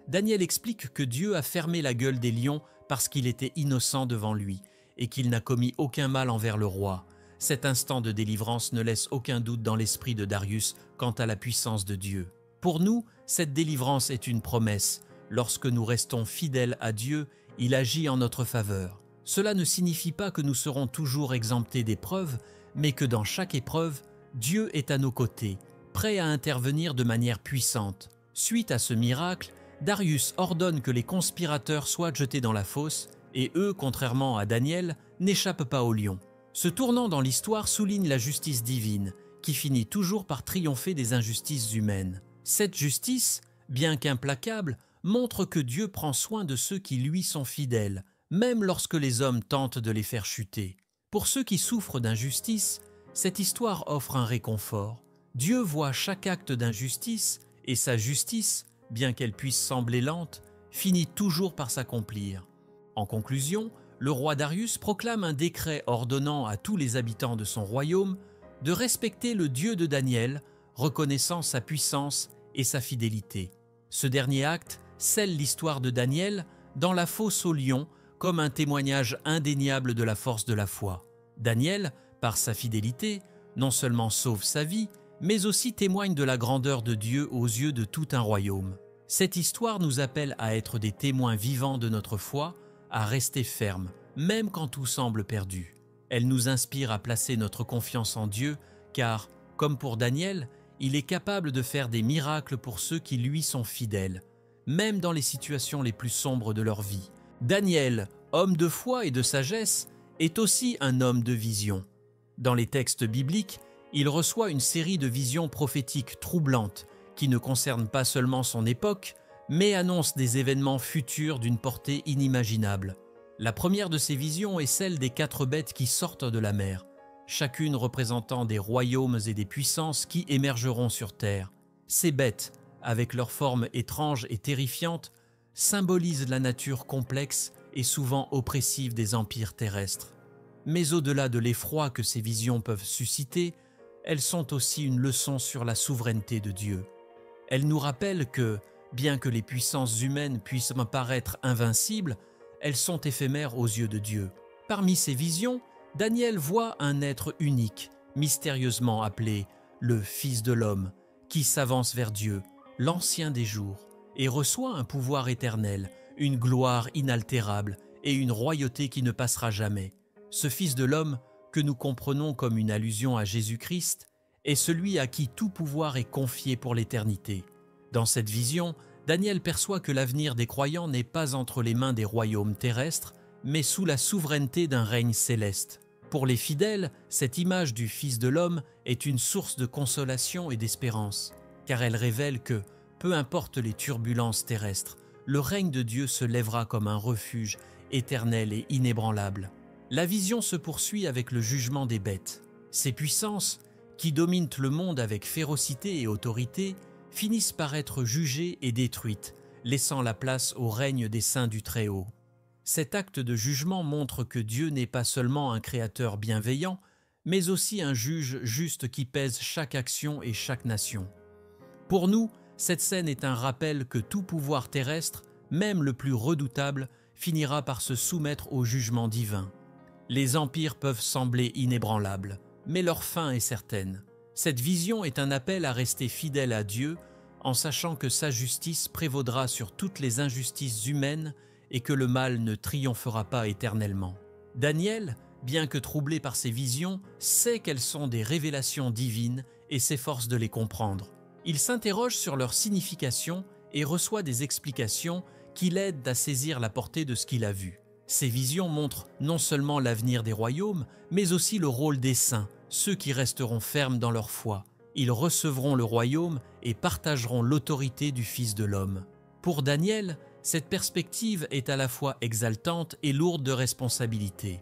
Daniel explique que Dieu a fermé la gueule des lions parce qu'il était innocent devant lui et qu'il n'a commis aucun mal envers le roi. Cet instant de délivrance ne laisse aucun doute dans l'esprit de Darius quant à la puissance de Dieu. Pour nous, cette délivrance est une promesse. Lorsque nous restons fidèles à Dieu, il agit en notre faveur. Cela ne signifie pas que nous serons toujours exemptés d'épreuves, mais que dans chaque épreuve, Dieu est à nos côtés, prêt à intervenir de manière puissante. Suite à ce miracle, Darius ordonne que les conspirateurs soient jetés dans la fosse, et eux, contrairement à Daniel, n'échappent pas aux lions. Ce tournant dans l'histoire souligne la justice divine, qui finit toujours par triompher des injustices humaines. Cette justice, bien qu'implacable, montre que Dieu prend soin de ceux qui lui sont fidèles, même lorsque les hommes tentent de les faire chuter. Pour ceux qui souffrent d'injustice, cette histoire offre un réconfort. Dieu voit chaque acte d'injustice et sa justice, bien qu'elle puisse sembler lente, finit toujours par s'accomplir. En conclusion, le roi Darius proclame un décret ordonnant à tous les habitants de son royaume de respecter le Dieu de Daniel, reconnaissant sa puissance et sa fidélité. Ce dernier acte scelle l'histoire de Daniel dans la fosse aux lions comme un témoignage indéniable de la force de la foi. Daniel, par sa fidélité, non seulement sauve sa vie, mais aussi témoigne de la grandeur de Dieu aux yeux de tout un royaume. Cette histoire nous appelle à être des témoins vivants de notre foi, à rester fermes, même quand tout semble perdu. Elle nous inspire à placer notre confiance en Dieu, car, comme pour Daniel, il est capable de faire des miracles pour ceux qui lui sont fidèles, même dans les situations les plus sombres de leur vie. Daniel, homme de foi et de sagesse, est aussi un homme de vision. Dans les textes bibliques, il reçoit une série de visions prophétiques troublantes qui ne concernent pas seulement son époque, mais annonce des événements futurs d'une portée inimaginable. La première de ces visions est celle des 4 bêtes qui sortent de la mer, chacune représentant des royaumes et des puissances qui émergeront sur terre. Ces bêtes, avec leur forme étrange et terrifiante, symbolisent la nature complexe et souvent oppressive des empires terrestres. Mais au-delà de l'effroi que ces visions peuvent susciter, elles sont aussi une leçon sur la souveraineté de Dieu. Elles nous rappellent que, bien que les puissances humaines puissent paraître invincibles, elles sont éphémères aux yeux de Dieu. Parmi ces visions, Daniel voit un être unique, mystérieusement appelé le Fils de l'homme, qui s'avance vers Dieu, l'Ancien des jours, et reçoit un pouvoir éternel, une gloire inaltérable et une royauté qui ne passera jamais. Ce Fils de l'homme, que nous comprenons comme une allusion à Jésus-Christ, est celui à qui tout pouvoir est confié pour l'éternité. Dans cette vision, Daniel perçoit que l'avenir des croyants n'est pas entre les mains des royaumes terrestres, mais sous la souveraineté d'un règne céleste. Pour les fidèles, cette image du Fils de l'homme est une source de consolation et d'espérance, car elle révèle que, peu importe les turbulences terrestres, le règne de Dieu se lèvera comme un refuge éternel et inébranlable. La vision se poursuit avec le jugement des bêtes. Ces puissances, qui dominent le monde avec férocité et autorité, finissent par être jugées et détruites, laissant la place au règne des saints du Très-Haut. Cet acte de jugement montre que Dieu n'est pas seulement un créateur bienveillant, mais aussi un juge juste qui pèse chaque action et chaque nation. Pour nous, cette scène est un rappel que tout pouvoir terrestre, même le plus redoutable, finira par se soumettre au jugement divin. Les empires peuvent sembler inébranlables, mais leur fin est certaine. Cette vision est un appel à rester fidèle à Dieu, en sachant que sa justice prévaudra sur toutes les injustices humaines et que le mal ne triomphera pas éternellement. Daniel, bien que troublé par ces visions, sait qu'elles sont des révélations divines et s'efforce de les comprendre. Il s'interroge sur leur signification et reçoit des explications qui l'aident à saisir la portée de ce qu'il a vu. Ces visions montrent non seulement l'avenir des royaumes, mais aussi le rôle des saints, ceux qui resteront fermes dans leur foi. Ils recevront le royaume et partageront l'autorité du Fils de l'homme. Pour Daniel, cette perspective est à la fois exaltante et lourde de responsabilité.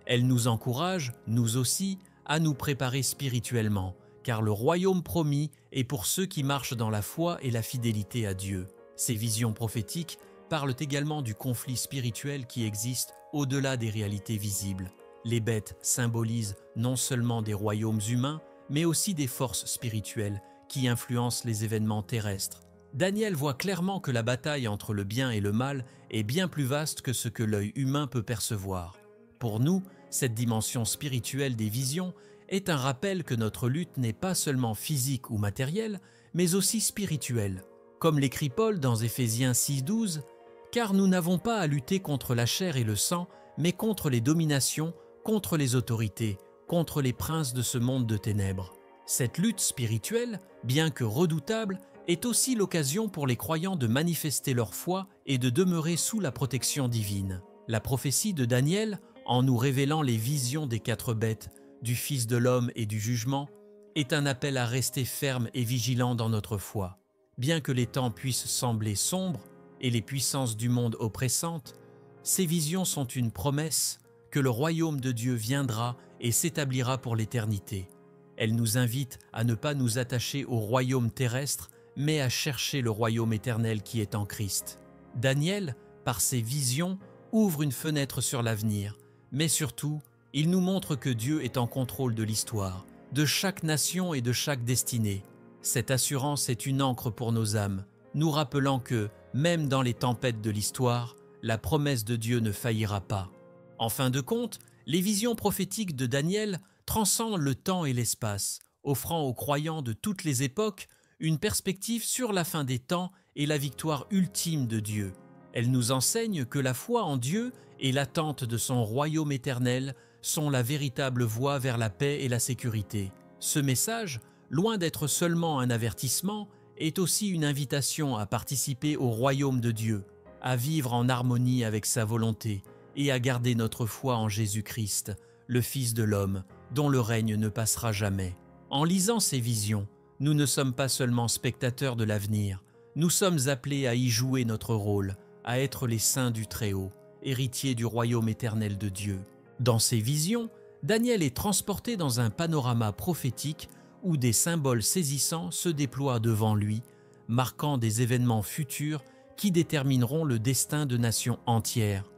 Elle nous encourage, nous aussi, à nous préparer spirituellement, car le royaume promis est pour ceux qui marchent dans la foi et la fidélité à Dieu. Ces visions prophétiques parlent également du conflit spirituel qui existe au-delà des réalités visibles. Les bêtes symbolisent non seulement des royaumes humains, mais aussi des forces spirituelles qui influencent les événements terrestres. Daniel voit clairement que la bataille entre le bien et le mal est bien plus vaste que ce que l'œil humain peut percevoir. Pour nous, cette dimension spirituelle des visions est un rappel que notre lutte n'est pas seulement physique ou matérielle, mais aussi spirituelle. Comme l'écrit Paul dans Éphésiens 6,12, « Car nous n'avons pas à lutter contre la chair et le sang, mais contre les dominations, contre les autorités, contre les princes de ce monde de ténèbres. » Cette lutte spirituelle, bien que redoutable, est aussi l'occasion pour les croyants de manifester leur foi et de demeurer sous la protection divine. La prophétie de Daniel, en nous révélant les visions des 4 bêtes, du Fils de l'homme et du jugement, est un appel à rester ferme et vigilant dans notre foi. Bien que les temps puissent sembler sombres et les puissances du monde oppressantes, ces visions sont une promesse que le royaume de Dieu viendra et s'établira pour l'éternité. Elles nous invitent à ne pas nous attacher au royaume terrestre, mais à chercher le royaume éternel qui est en Christ. Daniel, par ses visions, ouvre une fenêtre sur l'avenir, mais surtout, il nous montre que Dieu est en contrôle de l'histoire, de chaque nation et de chaque destinée. Cette assurance est une ancre pour nos âmes, nous rappelant que, même dans les tempêtes de l'histoire, la promesse de Dieu ne faillira pas. En fin de compte, les visions prophétiques de Daniel transcendent le temps et l'espace, offrant aux croyants de toutes les époques une perspective sur la fin des temps et la victoire ultime de Dieu. Elles nous enseignent que la foi en Dieu et l'attente de son royaume éternel sont la véritable voie vers la paix et la sécurité. Ce message, loin d'être seulement un avertissement, est aussi une invitation à participer au royaume de Dieu, à vivre en harmonie avec sa volonté et à garder notre foi en Jésus-Christ, le Fils de l'homme, dont le règne ne passera jamais. En lisant ces visions, nous ne sommes pas seulement spectateurs de l'avenir, nous sommes appelés à y jouer notre rôle, à être les saints du Très-Haut, héritiers du royaume éternel de Dieu. Dans ses visions, Daniel est transporté dans un panorama prophétique où des symboles saisissants se déploient devant lui, marquant des événements futurs qui détermineront le destin de nations entières.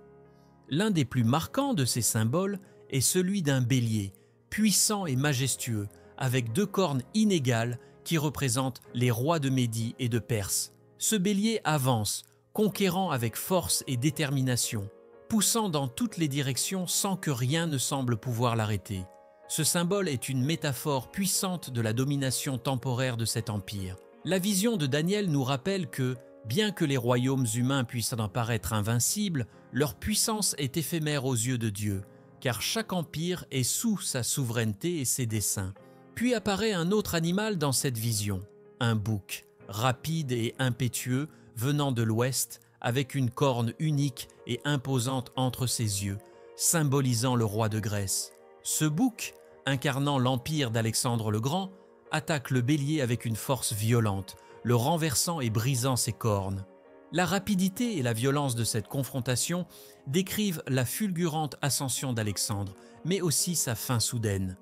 L'un des plus marquants de ces symboles est celui d'un bélier, puissant et majestueux, avec 2 cornes inégales qui représentent les rois de Médie et de Perse. Ce bélier avance, conquérant avec force et détermination, poussant dans toutes les directions sans que rien ne semble pouvoir l'arrêter. Ce symbole est une métaphore puissante de la domination temporaire de cet empire. La vision de Daniel nous rappelle que, bien que les royaumes humains puissent en paraître invincibles, leur puissance est éphémère aux yeux de Dieu, car chaque empire est sous sa souveraineté et ses desseins. Puis apparaît un autre animal dans cette vision, un bouc, rapide et impétueux, venant de l'ouest, avec une corne unique et imposante entre ses yeux, symbolisant le roi de Grèce. Ce bouc, incarnant l'empire d'Alexandre le Grand, attaque le bélier avec une force violente, le renversant et brisant ses cornes. La rapidité et la violence de cette confrontation décrivent la fulgurante ascension d'Alexandre, mais aussi sa fin soudaine.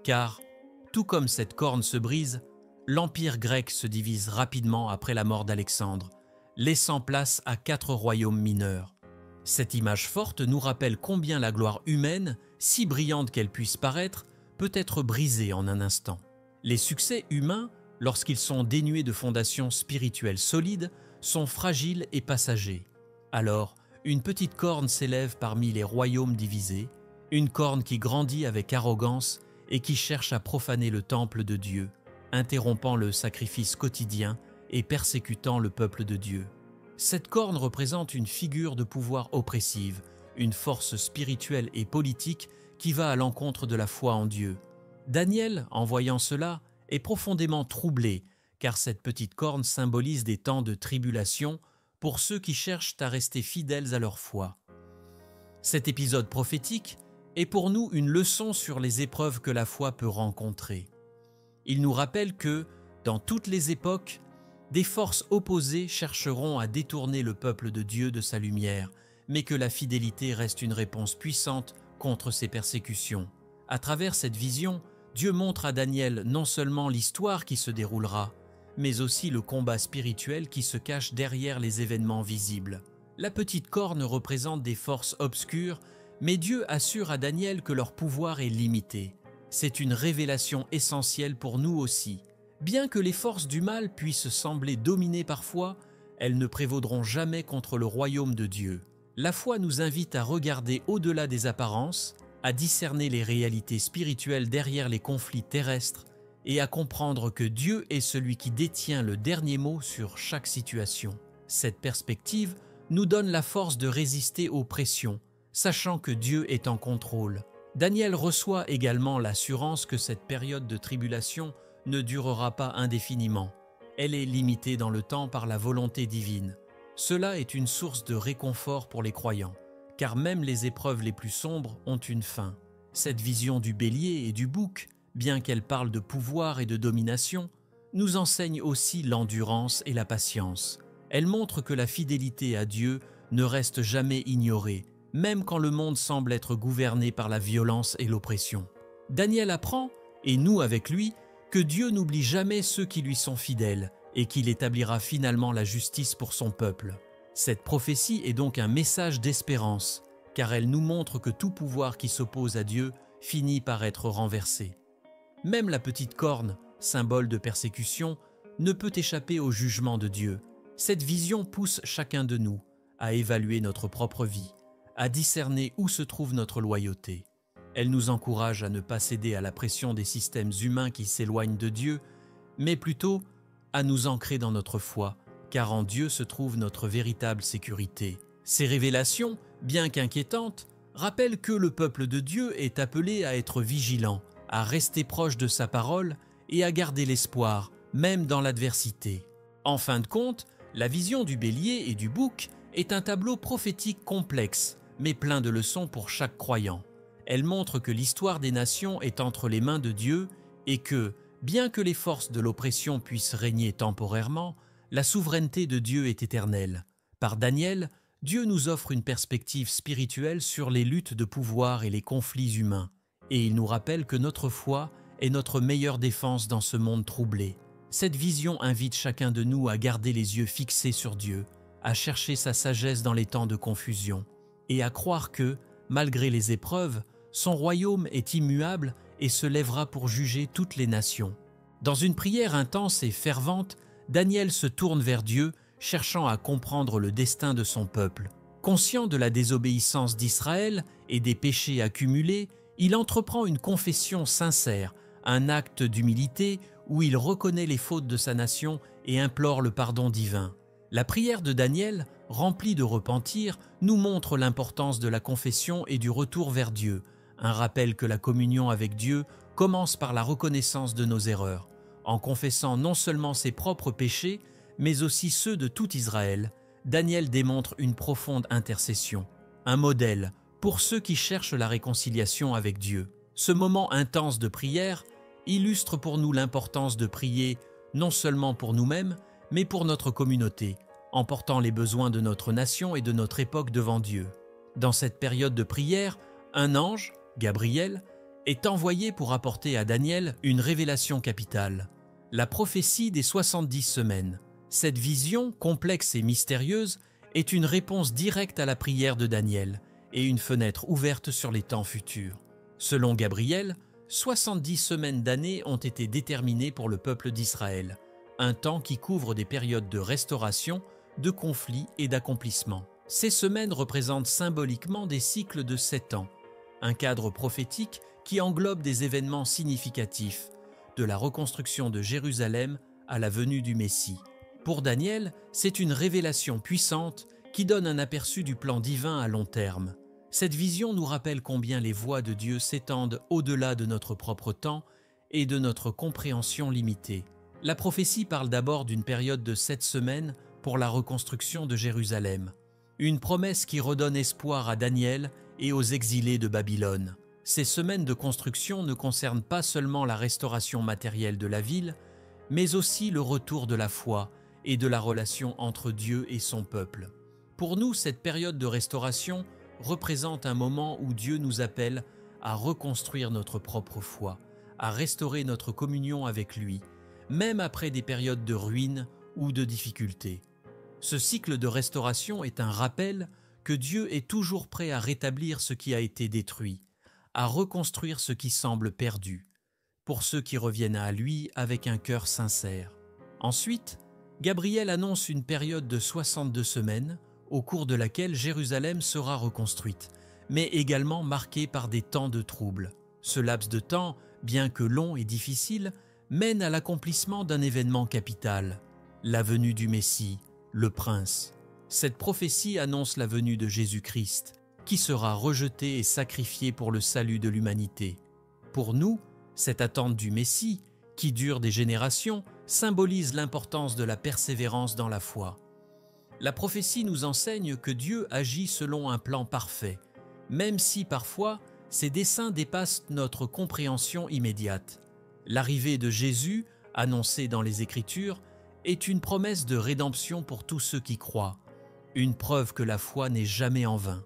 Car, tout comme cette corne se brise, l'empire grec se divise rapidement après la mort d'Alexandre, laissant place à 4 royaumes mineurs. Cette image forte nous rappelle combien la gloire humaine, si brillante qu'elle puisse paraître, peut être brisée en un instant. Les succès humains, lorsqu'ils sont dénués de fondations spirituelles solides, sont fragiles et passagers. Alors, une petite corne s'élève parmi les royaumes divisés, une corne qui grandit avec arrogance et qui cherche à profaner le temple de Dieu, interrompant le sacrifice quotidien et persécutant le peuple de Dieu. Cette corne représente une figure de pouvoir oppressive, une force spirituelle et politique qui va à l'encontre de la foi en Dieu. Daniel, en voyant cela, est profondément troublé, car cette petite corne symbolise des temps de tribulation pour ceux qui cherchent à rester fidèles à leur foi. Cet épisode prophétique est pour nous une leçon sur les épreuves que la foi peut rencontrer. Il nous rappelle que, dans toutes les époques, des forces opposées chercheront à détourner le peuple de Dieu de sa lumière, mais que la fidélité reste une réponse puissante contre ces persécutions. À travers cette vision, Dieu montre à Daniel non seulement l'histoire qui se déroulera, mais aussi le combat spirituel qui se cache derrière les événements visibles. La petite corne représente des forces obscures, mais Dieu assure à Daniel que leur pouvoir est limité. C'est une révélation essentielle pour nous aussi. Bien que les forces du mal puissent sembler dominer parfois, elles ne prévaudront jamais contre le royaume de Dieu. La foi nous invite à regarder au-delà des apparences, à discerner les réalités spirituelles derrière les conflits terrestres et à comprendre que Dieu est celui qui détient le dernier mot sur chaque situation. Cette perspective nous donne la force de résister aux pressions, sachant que Dieu est en contrôle. Daniel reçoit également l'assurance que cette période de tribulation ne durera pas indéfiniment. Elle est limitée dans le temps par la volonté divine. Cela est une source de réconfort pour les croyants, car même les épreuves les plus sombres ont une fin. Cette vision du bélier et du bouc, bien qu'elle parle de pouvoir et de domination, nous enseigne aussi l'endurance et la patience. Elle montre que la fidélité à Dieu ne reste jamais ignorée, même quand le monde semble être gouverné par la violence et l'oppression. Daniel apprend, et nous avec lui, que Dieu n'oublie jamais ceux qui lui sont fidèles et qu'il établira finalement la justice pour son peuple. Cette prophétie est donc un message d'espérance, car elle nous montre que tout pouvoir qui s'oppose à Dieu finit par être renversé. Même la petite corne, symbole de persécution, ne peut échapper au jugement de Dieu. Cette vision pousse chacun de nous à évaluer notre propre vie, à discerner où se trouve notre loyauté. Elle nous encourage à ne pas céder à la pression des systèmes humains qui s'éloignent de Dieu, mais plutôt à nous ancrer dans notre foi, car en Dieu se trouve notre véritable sécurité. Ces révélations, bien qu'inquiétantes, rappellent que le peuple de Dieu est appelé à être vigilant, à rester proche de sa parole et à garder l'espoir, même dans l'adversité. En fin de compte, la vision du bélier et du bouc est un tableau prophétique complexe, mais plein de leçons pour chaque croyant. Elle montre que l'histoire des nations est entre les mains de Dieu et que, bien que les forces de l'oppression puissent régner temporairement, La souveraineté de Dieu est éternelle. Par Daniel, Dieu nous offre une perspective spirituelle sur les luttes de pouvoir et les conflits humains, et il nous rappelle que notre foi est notre meilleure défense dans ce monde troublé. Cette vision invite chacun de nous à garder les yeux fixés sur Dieu, à chercher sa sagesse dans les temps de confusion, et à croire que, malgré les épreuves, son royaume est immuable et se lèvera pour juger toutes les nations. Dans une prière intense et fervente, Daniel se tourne vers Dieu, cherchant à comprendre le destin de son peuple. Conscient de la désobéissance d'Israël et des péchés accumulés, il entreprend une confession sincère, un acte d'humilité où il reconnaît les fautes de sa nation et implore le pardon divin. La prière de Daniel, remplie de repentir, nous montre l'importance de la confession et du retour vers Dieu, un rappel que la communion avec Dieu commence par la reconnaissance de nos erreurs. En confessant non seulement ses propres péchés, mais aussi ceux de tout Israël, Daniel démontre une profonde intercession, un modèle pour ceux qui cherchent la réconciliation avec Dieu. Ce moment intense de prière illustre pour nous l'importance de prier non seulement pour nous-mêmes, mais pour notre communauté, en portant les besoins de notre nation et de notre époque devant Dieu. Dans cette période de prière, un ange, Gabriel, est envoyé pour apporter à Daniel une révélation capitale, la prophétie des 70 semaines. Cette vision, complexe et mystérieuse, est une réponse directe à la prière de Daniel et une fenêtre ouverte sur les temps futurs. Selon Gabriel, 70 semaines d'années ont été déterminées pour le peuple d'Israël, un temps qui couvre des périodes de restauration, de conflits et d'accomplissement. Ces semaines représentent symboliquement des cycles de 7 ans, un cadre prophétique qui englobe des événements significatifs, de la reconstruction de Jérusalem à la venue du Messie. Pour Daniel, c'est une révélation puissante qui donne un aperçu du plan divin à long terme. Cette vision nous rappelle combien les voies de Dieu s'étendent au-delà de notre propre temps et de notre compréhension limitée. La prophétie parle d'abord d'une période de 7 semaines pour la reconstruction de Jérusalem, une promesse qui redonne espoir à Daniel et aux exilés de Babylone. Ces semaines de construction ne concernent pas seulement la restauration matérielle de la ville, mais aussi le retour de la foi et de la relation entre Dieu et son peuple. Pour nous, cette période de restauration représente un moment où Dieu nous appelle à reconstruire notre propre foi, à restaurer notre communion avec lui, même après des périodes de ruine ou de difficultés. Ce cycle de restauration est un rappel que Dieu est toujours prêt à rétablir ce qui a été détruit, à reconstruire ce qui semble perdu, pour ceux qui reviennent à lui avec un cœur sincère. Ensuite, Gabriel annonce une période de 62 semaines, au cours de laquelle Jérusalem sera reconstruite, mais également marquée par des temps de trouble. Ce laps de temps, bien que long et difficile, mène à l'accomplissement d'un événement capital, la venue du Messie, le Prince. Cette prophétie annonce la venue de Jésus-Christ, qui sera rejeté et sacrifié pour le salut de l'humanité. Pour nous, cette attente du Messie, qui dure des générations, symbolise l'importance de la persévérance dans la foi. La prophétie nous enseigne que Dieu agit selon un plan parfait, même si parfois ses desseins dépassent notre compréhension immédiate. L'arrivée de Jésus, annoncée dans les Écritures, est une promesse de rédemption pour tous ceux qui croient, une preuve que la foi n'est jamais en vain.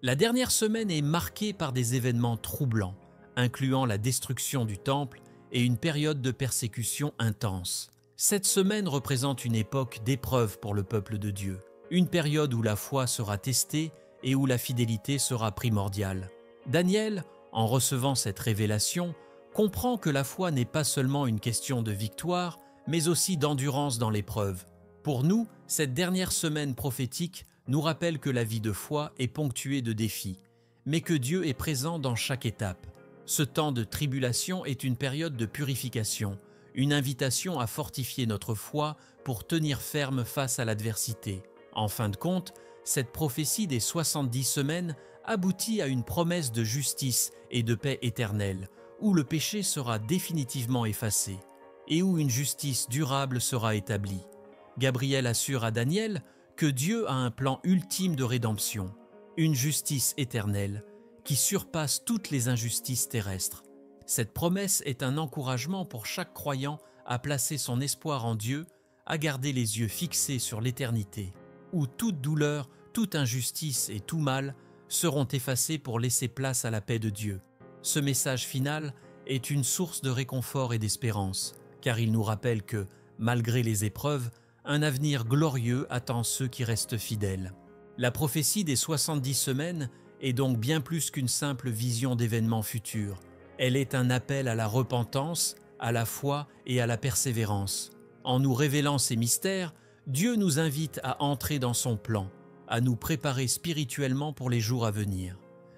La dernière semaine est marquée par des événements troublants, incluant la destruction du temple et une période de persécution intense. Cette semaine représente une époque d'épreuve pour le peuple de Dieu, une période où la foi sera testée et où la fidélité sera primordiale. Daniel, en recevant cette révélation, comprend que la foi n'est pas seulement une question de victoire, mais aussi d'endurance dans l'épreuve. Pour nous, cette dernière semaine prophétique nous rappelle que la vie de foi est ponctuée de défis, mais que Dieu est présent dans chaque étape. Ce temps de tribulation est une période de purification, une invitation à fortifier notre foi pour tenir ferme face à l'adversité. En fin de compte, cette prophétie des 70 semaines aboutit à une promesse de justice et de paix éternelle, où le péché sera définitivement effacé et où une justice durable sera établie. Gabriel assure à Daniel que Dieu a un plan ultime de rédemption, une justice éternelle qui surpasse toutes les injustices terrestres. Cette promesse est un encouragement pour chaque croyant à placer son espoir en Dieu, à garder les yeux fixés sur l'éternité, où toute douleur, toute injustice et tout mal seront effacés pour laisser place à la paix de Dieu. Ce message final est une source de réconfort et d'espérance, car il nous rappelle que, malgré les épreuves, un avenir glorieux attend ceux qui restent fidèles. La prophétie des 70 semaines est donc bien plus qu'une simple vision d'événements futurs. Elle est un appel à la repentance, à la foi et à la persévérance. En nous révélant ces mystères, Dieu nous invite à entrer dans son plan, à nous préparer spirituellement pour les jours à venir.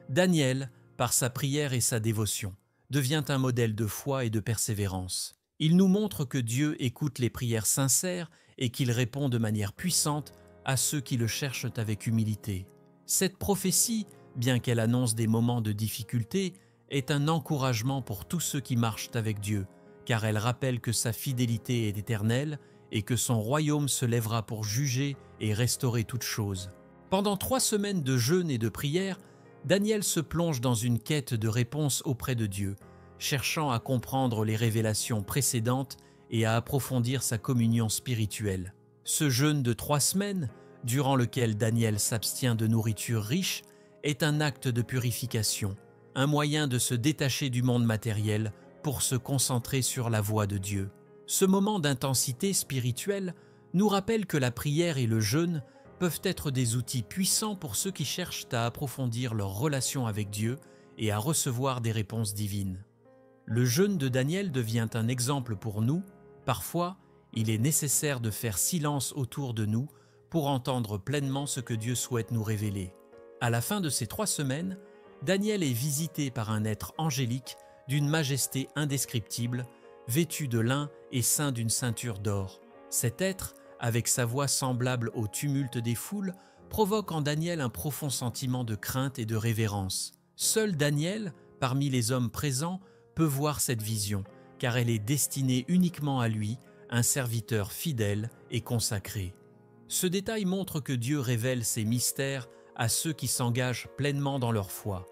Daniel, par sa prière et sa dévotion, devient un modèle de foi et de persévérance. Il nous montre que Dieu écoute les prières sincères et qu'il répond de manière puissante à ceux qui le cherchent avec humilité. Cette prophétie, bien qu'elle annonce des moments de difficulté, est un encouragement pour tous ceux qui marchent avec Dieu, car elle rappelle que sa fidélité est éternelle et que son royaume se lèvera pour juger et restaurer toutes choses. Pendant 3 semaines de jeûne et de prière, Daniel se plonge dans une quête de réponses auprès de Dieu, cherchant à comprendre les révélations précédentes et à approfondir sa communion spirituelle. Ce jeûne de 3 semaines, durant lequel Daniel s'abstient de nourriture riche, est un acte de purification, un moyen de se détacher du monde matériel pour se concentrer sur la voie de Dieu. Ce moment d'intensité spirituelle nous rappelle que la prière et le jeûne peuvent être des outils puissants pour ceux qui cherchent à approfondir leur relation avec Dieu et à recevoir des réponses divines. Le jeûne de Daniel devient un exemple pour nous. Parfois, il est nécessaire de faire silence autour de nous pour entendre pleinement ce que Dieu souhaite nous révéler. À la fin de ces 3 semaines, Daniel est visité par un être angélique d'une majesté indescriptible, vêtu de lin et ceint d'une ceinture d'or. Cet être, avec sa voix semblable au tumulte des foules, provoque en Daniel un profond sentiment de crainte et de révérence. Seul Daniel, parmi les hommes présents, peut voir cette vision, car elle est destinée uniquement à lui, un serviteur fidèle et consacré. Ce détail montre que Dieu révèle ses mystères à ceux qui s'engagent pleinement dans leur foi.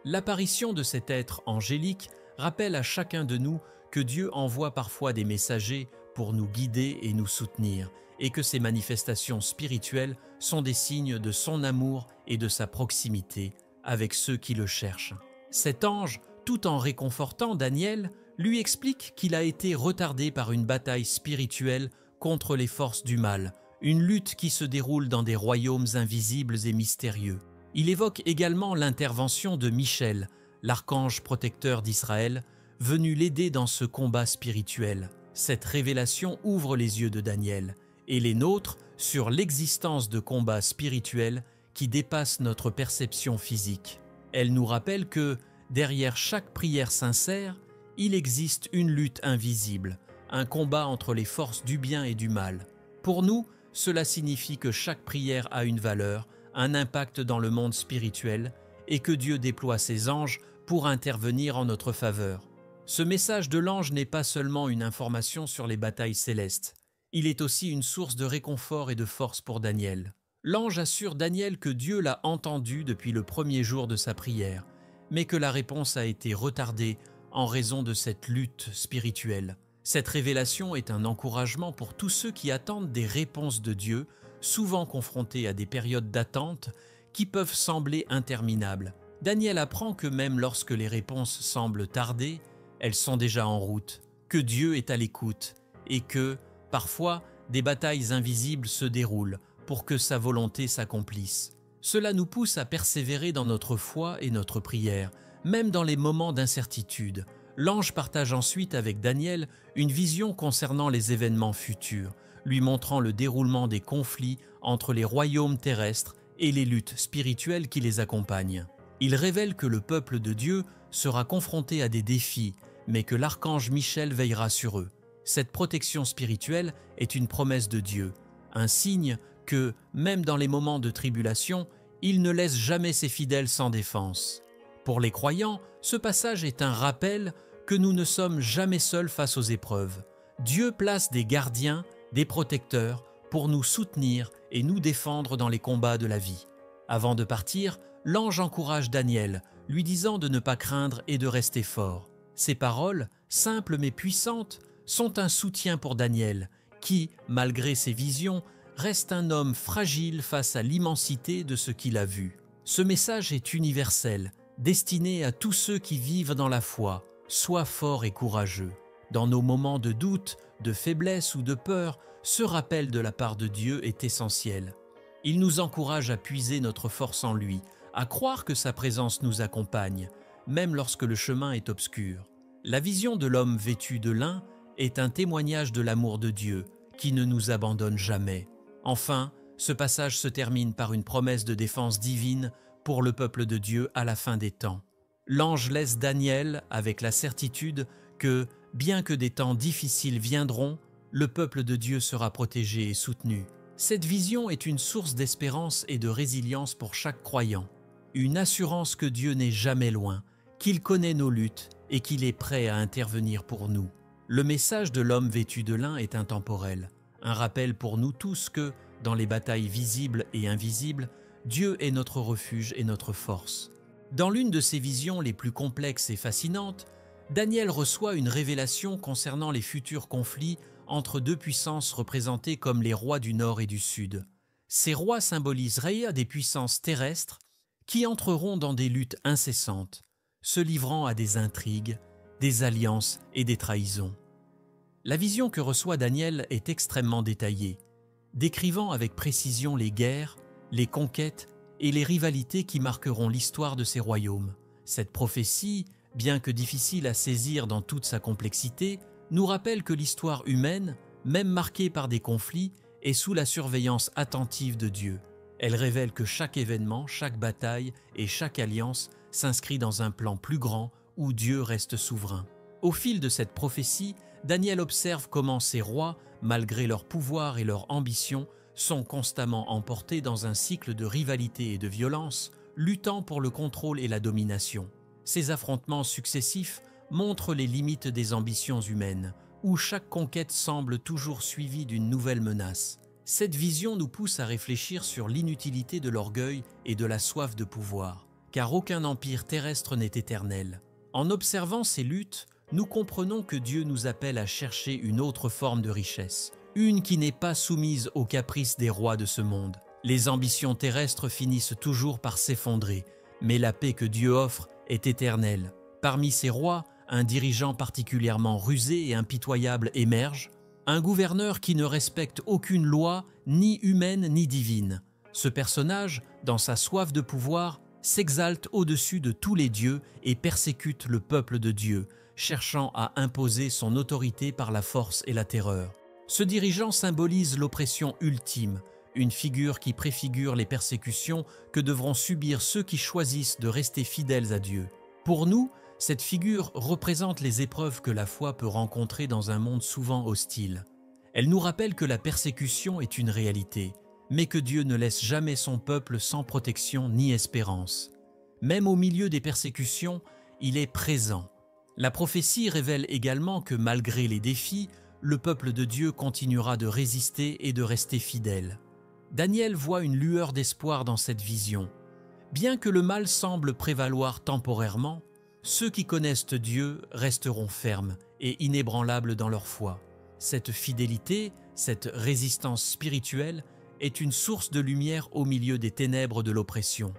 L'apparition de cet être angélique rappelle à chacun de nous que Dieu envoie parfois des messagers pour nous guider et nous soutenir, et que ces manifestations spirituelles sont des signes de son amour et de sa proximité avec ceux qui le cherchent. Cet ange, tout en réconfortant Daniel, lui explique qu'il a été retardé par une bataille spirituelle contre les forces du mal, une lutte qui se déroule dans des royaumes invisibles et mystérieux. Il évoque également l'intervention de Michel, l'archange protecteur d'Israël, venu l'aider dans ce combat spirituel. Cette révélation ouvre les yeux de Daniel et les nôtres sur l'existence de combats spirituels qui dépassent notre perception physique. Elle nous rappelle que, derrière chaque prière sincère, il existe une lutte invisible, un combat entre les forces du bien et du mal. Pour nous, cela signifie que chaque prière a une valeur, un impact dans le monde spirituel et que Dieu déploie ses anges pour intervenir en notre faveur. Ce message de l'ange n'est pas seulement une information sur les batailles célestes, il est aussi une source de réconfort et de force pour Daniel. L'ange assure Daniel que Dieu l'a entendu depuis le premier jour de sa prière, mais que la réponse a été retardée en raison de cette lutte spirituelle. Cette révélation est un encouragement pour tous ceux qui attendent des réponses de Dieu, souvent confrontés à des périodes d'attente qui peuvent sembler interminables. Daniel apprend que même lorsque les réponses semblent tarder, elles sont déjà en route, que Dieu est à l'écoute et que, parfois, des batailles invisibles se déroulent pour que sa volonté s'accomplisse. Cela nous pousse à persévérer dans notre foi et notre prière, même dans les moments d'incertitude. L'ange partage ensuite avec Daniel une vision concernant les événements futurs, lui montrant le déroulement des conflits entre les royaumes terrestres et les luttes spirituelles qui les accompagnent. Il révèle que le peuple de Dieu sera confronté à des défis, mais que l'archange Michel veillera sur eux. Cette protection spirituelle est une promesse de Dieu, un signe que, même dans les moments de tribulation, il ne laisse jamais ses fidèles sans défense. Pour les croyants, ce passage est un rappel que nous ne sommes jamais seuls face aux épreuves. Dieu place des gardiens, des protecteurs, pour nous soutenir et nous défendre dans les combats de la vie. Avant de partir, l'ange encourage Daniel, lui disant de ne pas craindre et de rester fort. Ces paroles, simples mais puissantes, sont un soutien pour Daniel, qui, malgré ses visions, reste un homme fragile face à l'immensité de ce qu'il a vu. Ce message est universel, destiné à tous ceux qui vivent dans la foi. Sois fort et courageux. Dans nos moments de doute, de faiblesse ou de peur, ce rappel de la part de Dieu est essentiel. Il nous encourage à puiser notre force en lui, à croire que sa présence nous accompagne, même lorsque le chemin est obscur. La vision de l'homme vêtu de lin est un témoignage de l'amour de Dieu, qui ne nous abandonne jamais. Enfin, ce passage se termine par une promesse de défense divine pour le peuple de Dieu à la fin des temps. L'ange laisse Daniel avec la certitude que, bien que des temps difficiles viendront, le peuple de Dieu sera protégé et soutenu. Cette vision est une source d'espérance et de résilience pour chaque croyant. Une assurance que Dieu n'est jamais loin, qu'il connaît nos luttes et qu'il est prêt à intervenir pour nous. Le message de l'homme vêtu de lin est intemporel, un rappel pour nous tous que, dans les batailles visibles et invisibles, Dieu est notre refuge et notre force. Dans l'une de ses visions les plus complexes et fascinantes, Daniel reçoit une révélation concernant les futurs conflits entre deux puissances représentées comme les rois du Nord et du Sud. Ces rois symboliseraient des puissances terrestres qui entreront dans des luttes incessantes, se livrant à des intrigues, des alliances et des trahisons. La vision que reçoit Daniel est extrêmement détaillée, décrivant avec précision les guerres, les conquêtes et les rivalités qui marqueront l'histoire de ces royaumes. Cette prophétie, bien que difficile à saisir dans toute sa complexité, nous rappelle que l'histoire humaine, même marquée par des conflits, est sous la surveillance attentive de Dieu. Elle révèle que chaque événement, chaque bataille et chaque alliance s'inscrit dans un plan plus grand où Dieu reste souverain. Au fil de cette prophétie, Daniel observe comment ces rois, malgré leur pouvoir et leur ambition, sont constamment emportés dans un cycle de rivalité et de violence, luttant pour le contrôle et la domination. Ces affrontements successifs montrent les limites des ambitions humaines, où chaque conquête semble toujours suivie d'une nouvelle menace. Cette vision nous pousse à réfléchir sur l'inutilité de l'orgueil et de la soif de pouvoir, car aucun empire terrestre n'est éternel. En observant ces luttes, nous comprenons que Dieu nous appelle à chercher une autre forme de richesse, une qui n'est pas soumise aux caprices des rois de ce monde. Les ambitions terrestres finissent toujours par s'effondrer, mais la paix que Dieu offre est éternelle. Parmi ces rois, un dirigeant particulièrement rusé et impitoyable émerge, un gouverneur qui ne respecte aucune loi, ni humaine ni divine. Ce personnage, dans sa soif de pouvoir, s'exalte au-dessus de tous les dieux et persécute le peuple de Dieu, cherchant à imposer son autorité par la force et la terreur. Ce dirigeant symbolise l'oppression ultime, une figure qui préfigure les persécutions que devront subir ceux qui choisissent de rester fidèles à Dieu. Pour nous, cette figure représente les épreuves que la foi peut rencontrer dans un monde souvent hostile. Elle nous rappelle que la persécution est une réalité, mais que Dieu ne laisse jamais son peuple sans protection ni espérance. Même au milieu des persécutions, il est présent. La prophétie révèle également que malgré les défis, le peuple de Dieu continuera de résister et de rester fidèle. Daniel voit une lueur d'espoir dans cette vision. Bien que le mal semble prévaloir temporairement, ceux qui connaissent Dieu resteront fermes et inébranlables dans leur foi. Cette fidélité, cette résistance spirituelle est une source de lumière au milieu des ténèbres de l'oppression.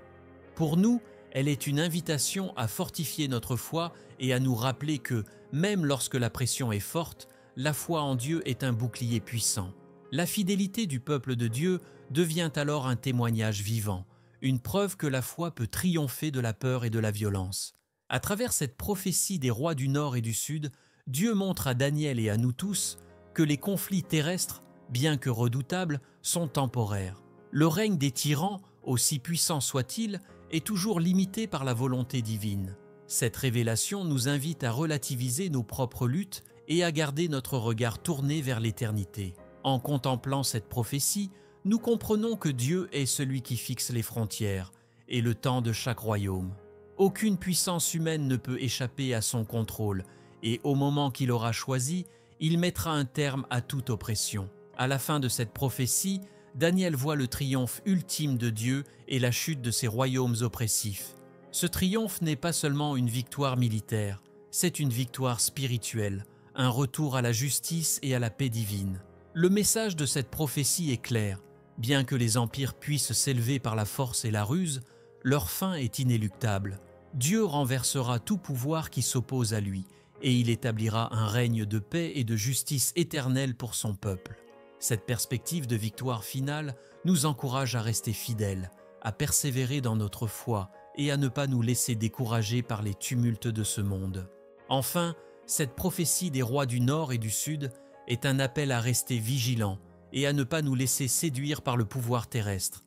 Pour nous, elle est une invitation à fortifier notre foi et à nous rappeler que, même lorsque la pression est forte, la foi en Dieu est un bouclier puissant. La fidélité du peuple de Dieu devient alors un témoignage vivant, une preuve que la foi peut triompher de la peur et de la violence. À travers cette prophétie des rois du Nord et du Sud, Dieu montre à Daniel et à nous tous que les conflits terrestres, bien que redoutables, sont temporaires. Le règne des tyrans, aussi puissant soit-il, est toujours limité par la volonté divine. Cette révélation nous invite à relativiser nos propres luttes et à garder notre regard tourné vers l'éternité. En contemplant cette prophétie, nous comprenons que Dieu est celui qui fixe les frontières et le temps de chaque royaume. Aucune puissance humaine ne peut échapper à son contrôle, et au moment qu'il aura choisi, il mettra un terme à toute oppression. À la fin de cette prophétie, Daniel voit le triomphe ultime de Dieu et la chute de ses royaumes oppressifs. Ce triomphe n'est pas seulement une victoire militaire, c'est une victoire spirituelle, un retour à la justice et à la paix divine. Le message de cette prophétie est clair. Bien que les empires puissent s'élever par la force et la ruse, leur fin est inéluctable. Dieu renversera tout pouvoir qui s'oppose à lui, et il établira un règne de paix et de justice éternelle pour son peuple. Cette perspective de victoire finale nous encourage à rester fidèles, à persévérer dans notre foi et à ne pas nous laisser décourager par les tumultes de ce monde. Enfin, cette prophétie des rois du Nord et du Sud est un appel à rester vigilants et à ne pas nous laisser séduire par le pouvoir terrestre.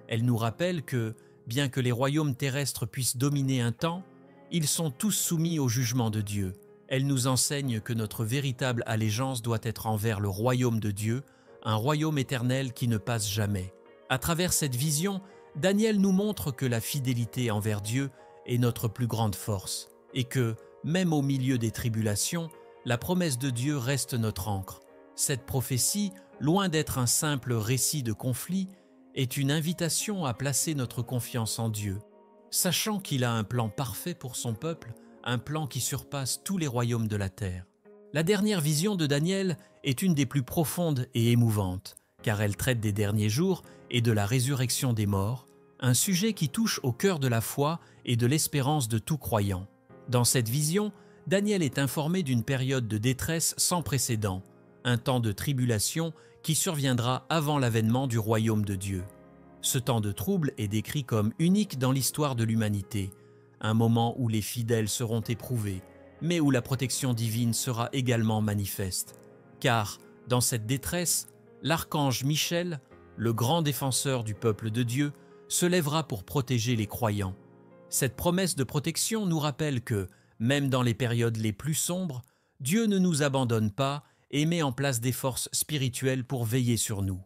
Elle nous rappelle que, bien que les royaumes terrestres puissent dominer un temps, ils sont tous soumis au jugement de Dieu. Elle nous enseigne que notre véritable allégeance doit être envers le royaume de Dieu, un royaume éternel qui ne passe jamais. À travers cette vision, Daniel nous montre que la fidélité envers Dieu est notre plus grande force et que, même au milieu des tribulations, la promesse de Dieu reste notre ancre. Cette prophétie, loin d'être un simple récit de conflit, est une invitation à placer notre confiance en Dieu, sachant qu'il a un plan parfait pour son peuple, un plan qui surpasse tous les royaumes de la terre. La dernière vision de Daniel est une des plus profondes et émouvantes, car elle traite des derniers jours et de la résurrection des morts, un sujet qui touche au cœur de la foi et de l'espérance de tout croyant. Dans cette vision, Daniel est informé d'une période de détresse sans précédent, un temps de tribulation qui surviendra avant l'avènement du royaume de Dieu. Ce temps de trouble est décrit comme unique dans l'histoire de l'humanité, un moment où les fidèles seront éprouvés, mais où la protection divine sera également manifeste. Car, dans cette détresse, l'archange Michel, le grand défenseur du peuple de Dieu, se lèvera pour protéger les croyants. Cette promesse de protection nous rappelle que, même dans les périodes les plus sombres, Dieu ne nous abandonne pas et met en place des forces spirituelles pour veiller sur nous.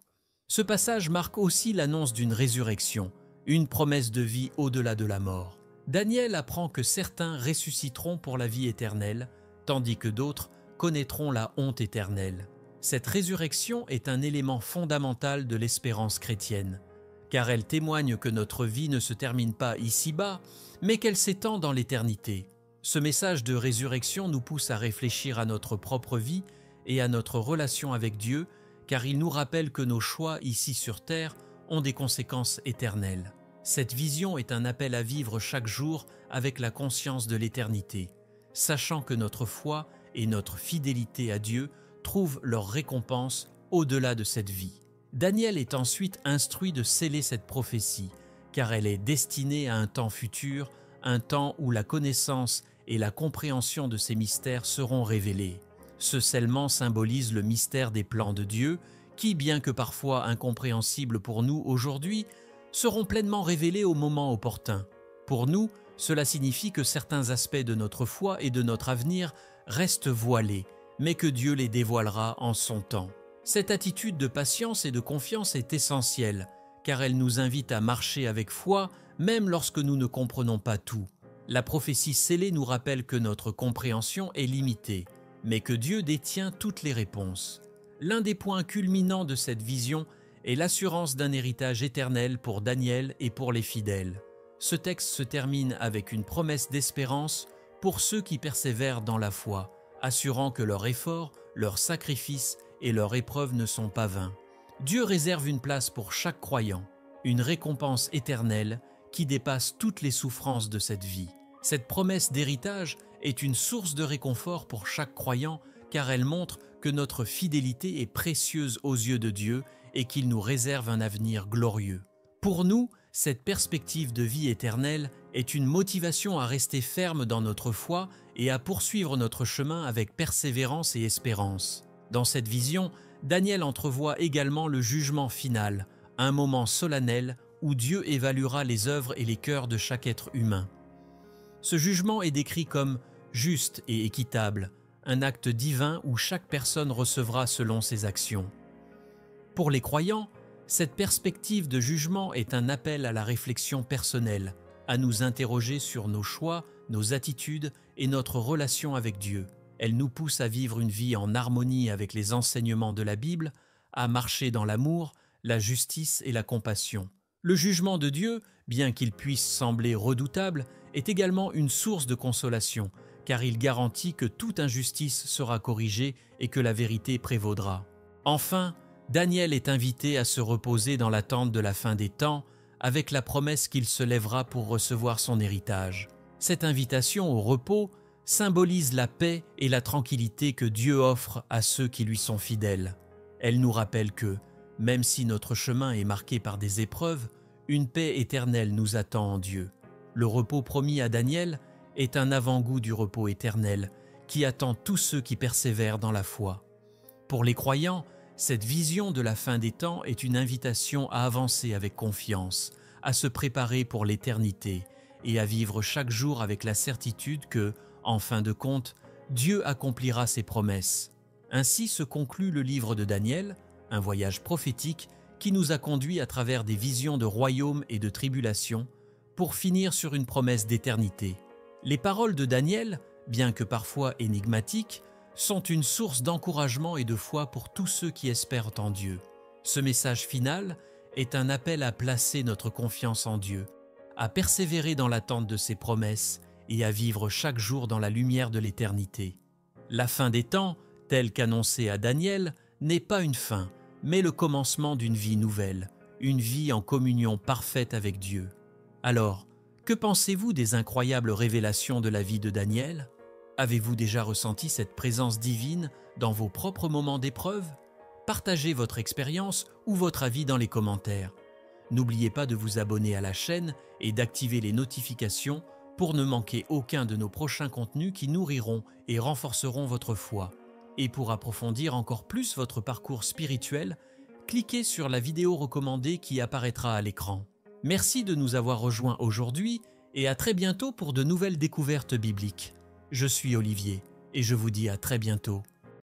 Ce passage marque aussi l'annonce d'une résurrection, une promesse de vie au-delà de la mort. Daniel apprend que certains ressusciteront pour la vie éternelle, tandis que d'autres connaîtront la honte éternelle. Cette résurrection est un élément fondamental de l'espérance chrétienne, car elle témoigne que notre vie ne se termine pas ici-bas, mais qu'elle s'étend dans l'éternité. Ce message de résurrection nous pousse à réfléchir à notre propre vie et à notre relation avec Dieu, car il nous rappelle que nos choix ici sur terre ont des conséquences éternelles. Cette vision est un appel à vivre chaque jour avec la conscience de l'éternité, sachant que notre foi et notre fidélité à Dieu trouvent leur récompense au-delà de cette vie. Daniel est ensuite instruit de sceller cette prophétie, car elle est destinée à un temps futur, un temps où la connaissance et la compréhension de ces mystères seront révélés. Ce scellement symbolise le mystère des plans de Dieu, qui, bien que parfois incompréhensibles pour nous aujourd'hui, seront pleinement révélés au moment opportun. Pour nous, cela signifie que certains aspects de notre foi et de notre avenir restent voilés, mais que Dieu les dévoilera en son temps. Cette attitude de patience et de confiance est essentielle, car elle nous invite à marcher avec foi, même lorsque nous ne comprenons pas tout. La prophétie scellée nous rappelle que notre compréhension est limitée, mais que Dieu détient toutes les réponses. L'un des points culminants de cette vision est l'assurance d'un héritage éternel pour Daniel et pour les fidèles. Ce texte se termine avec une promesse d'espérance pour ceux qui persévèrent dans la foi, assurant que leur effort, leur sacrifice et leur épreuve ne sont pas vains. Dieu réserve une place pour chaque croyant, une récompense éternelle qui dépasse toutes les souffrances de cette vie. Cette promesse d'héritage est une source de réconfort pour chaque croyant car elle montre que notre fidélité est précieuse aux yeux de Dieu et qu'il nous réserve un avenir glorieux. Pour nous, cette perspective de vie éternelle est une motivation à rester ferme dans notre foi et à poursuivre notre chemin avec persévérance et espérance. Dans cette vision, Daniel entrevoit également le jugement final, un moment solennel où Dieu évaluera les œuvres et les cœurs de chaque être humain. Ce jugement est décrit comme juste et équitable, un acte divin où chaque personne recevra selon ses actions. Pour les croyants, cette perspective de jugement est un appel à la réflexion personnelle, à nous interroger sur nos choix, nos attitudes et notre relation avec Dieu. Elle nous pousse à vivre une vie en harmonie avec les enseignements de la Bible, à marcher dans l'amour, la justice et la compassion. Le jugement de Dieu, bien qu'il puisse sembler redoutable, est également une source de consolation, car il garantit que toute injustice sera corrigée et que la vérité prévaudra. Enfin, Daniel est invité à se reposer dans l'attente de la fin des temps, avec la promesse qu'il se lèvera pour recevoir son héritage. Cette invitation au repos symbolise la paix et la tranquillité que Dieu offre à ceux qui lui sont fidèles. Elle nous rappelle que, même si notre chemin est marqué par des épreuves, une paix éternelle nous attend en Dieu. Le repos promis à Daniel est un avant-goût du repos éternel qui attend tous ceux qui persévèrent dans la foi. Pour les croyants, cette vision de la fin des temps est une invitation à avancer avec confiance, à se préparer pour l'éternité et à vivre chaque jour avec la certitude que, en fin de compte, Dieu accomplira ses promesses. Ainsi se conclut le livre de Daniel, un voyage prophétique qui nous a conduits à travers des visions de royaumes et de tribulations pour finir sur une promesse d'éternité. Les paroles de Daniel, bien que parfois énigmatiques, sont une source d'encouragement et de foi pour tous ceux qui espèrent en Dieu. Ce message final est un appel à placer notre confiance en Dieu, à persévérer dans l'attente de ses promesses et à vivre chaque jour dans la lumière de l'éternité. La fin des temps, telle qu'annoncée à Daniel, n'est pas une fin, mais le commencement d'une vie nouvelle, une vie en communion parfaite avec Dieu. Alors, que pensez-vous des incroyables révélations de la vie de Daniel ? Avez-vous déjà ressenti cette présence divine dans vos propres moments d'épreuve ? Partagez votre expérience ou votre avis dans les commentaires. N'oubliez pas de vous abonner à la chaîne et d'activer les notifications pour ne manquer aucun de nos prochains contenus qui nourriront et renforceront votre foi. Et pour approfondir encore plus votre parcours spirituel, cliquez sur la vidéo recommandée qui apparaîtra à l'écran. Merci de nous avoir rejoints aujourd'hui et à très bientôt pour de nouvelles découvertes bibliques. Je suis Olivier et je vous dis à très bientôt.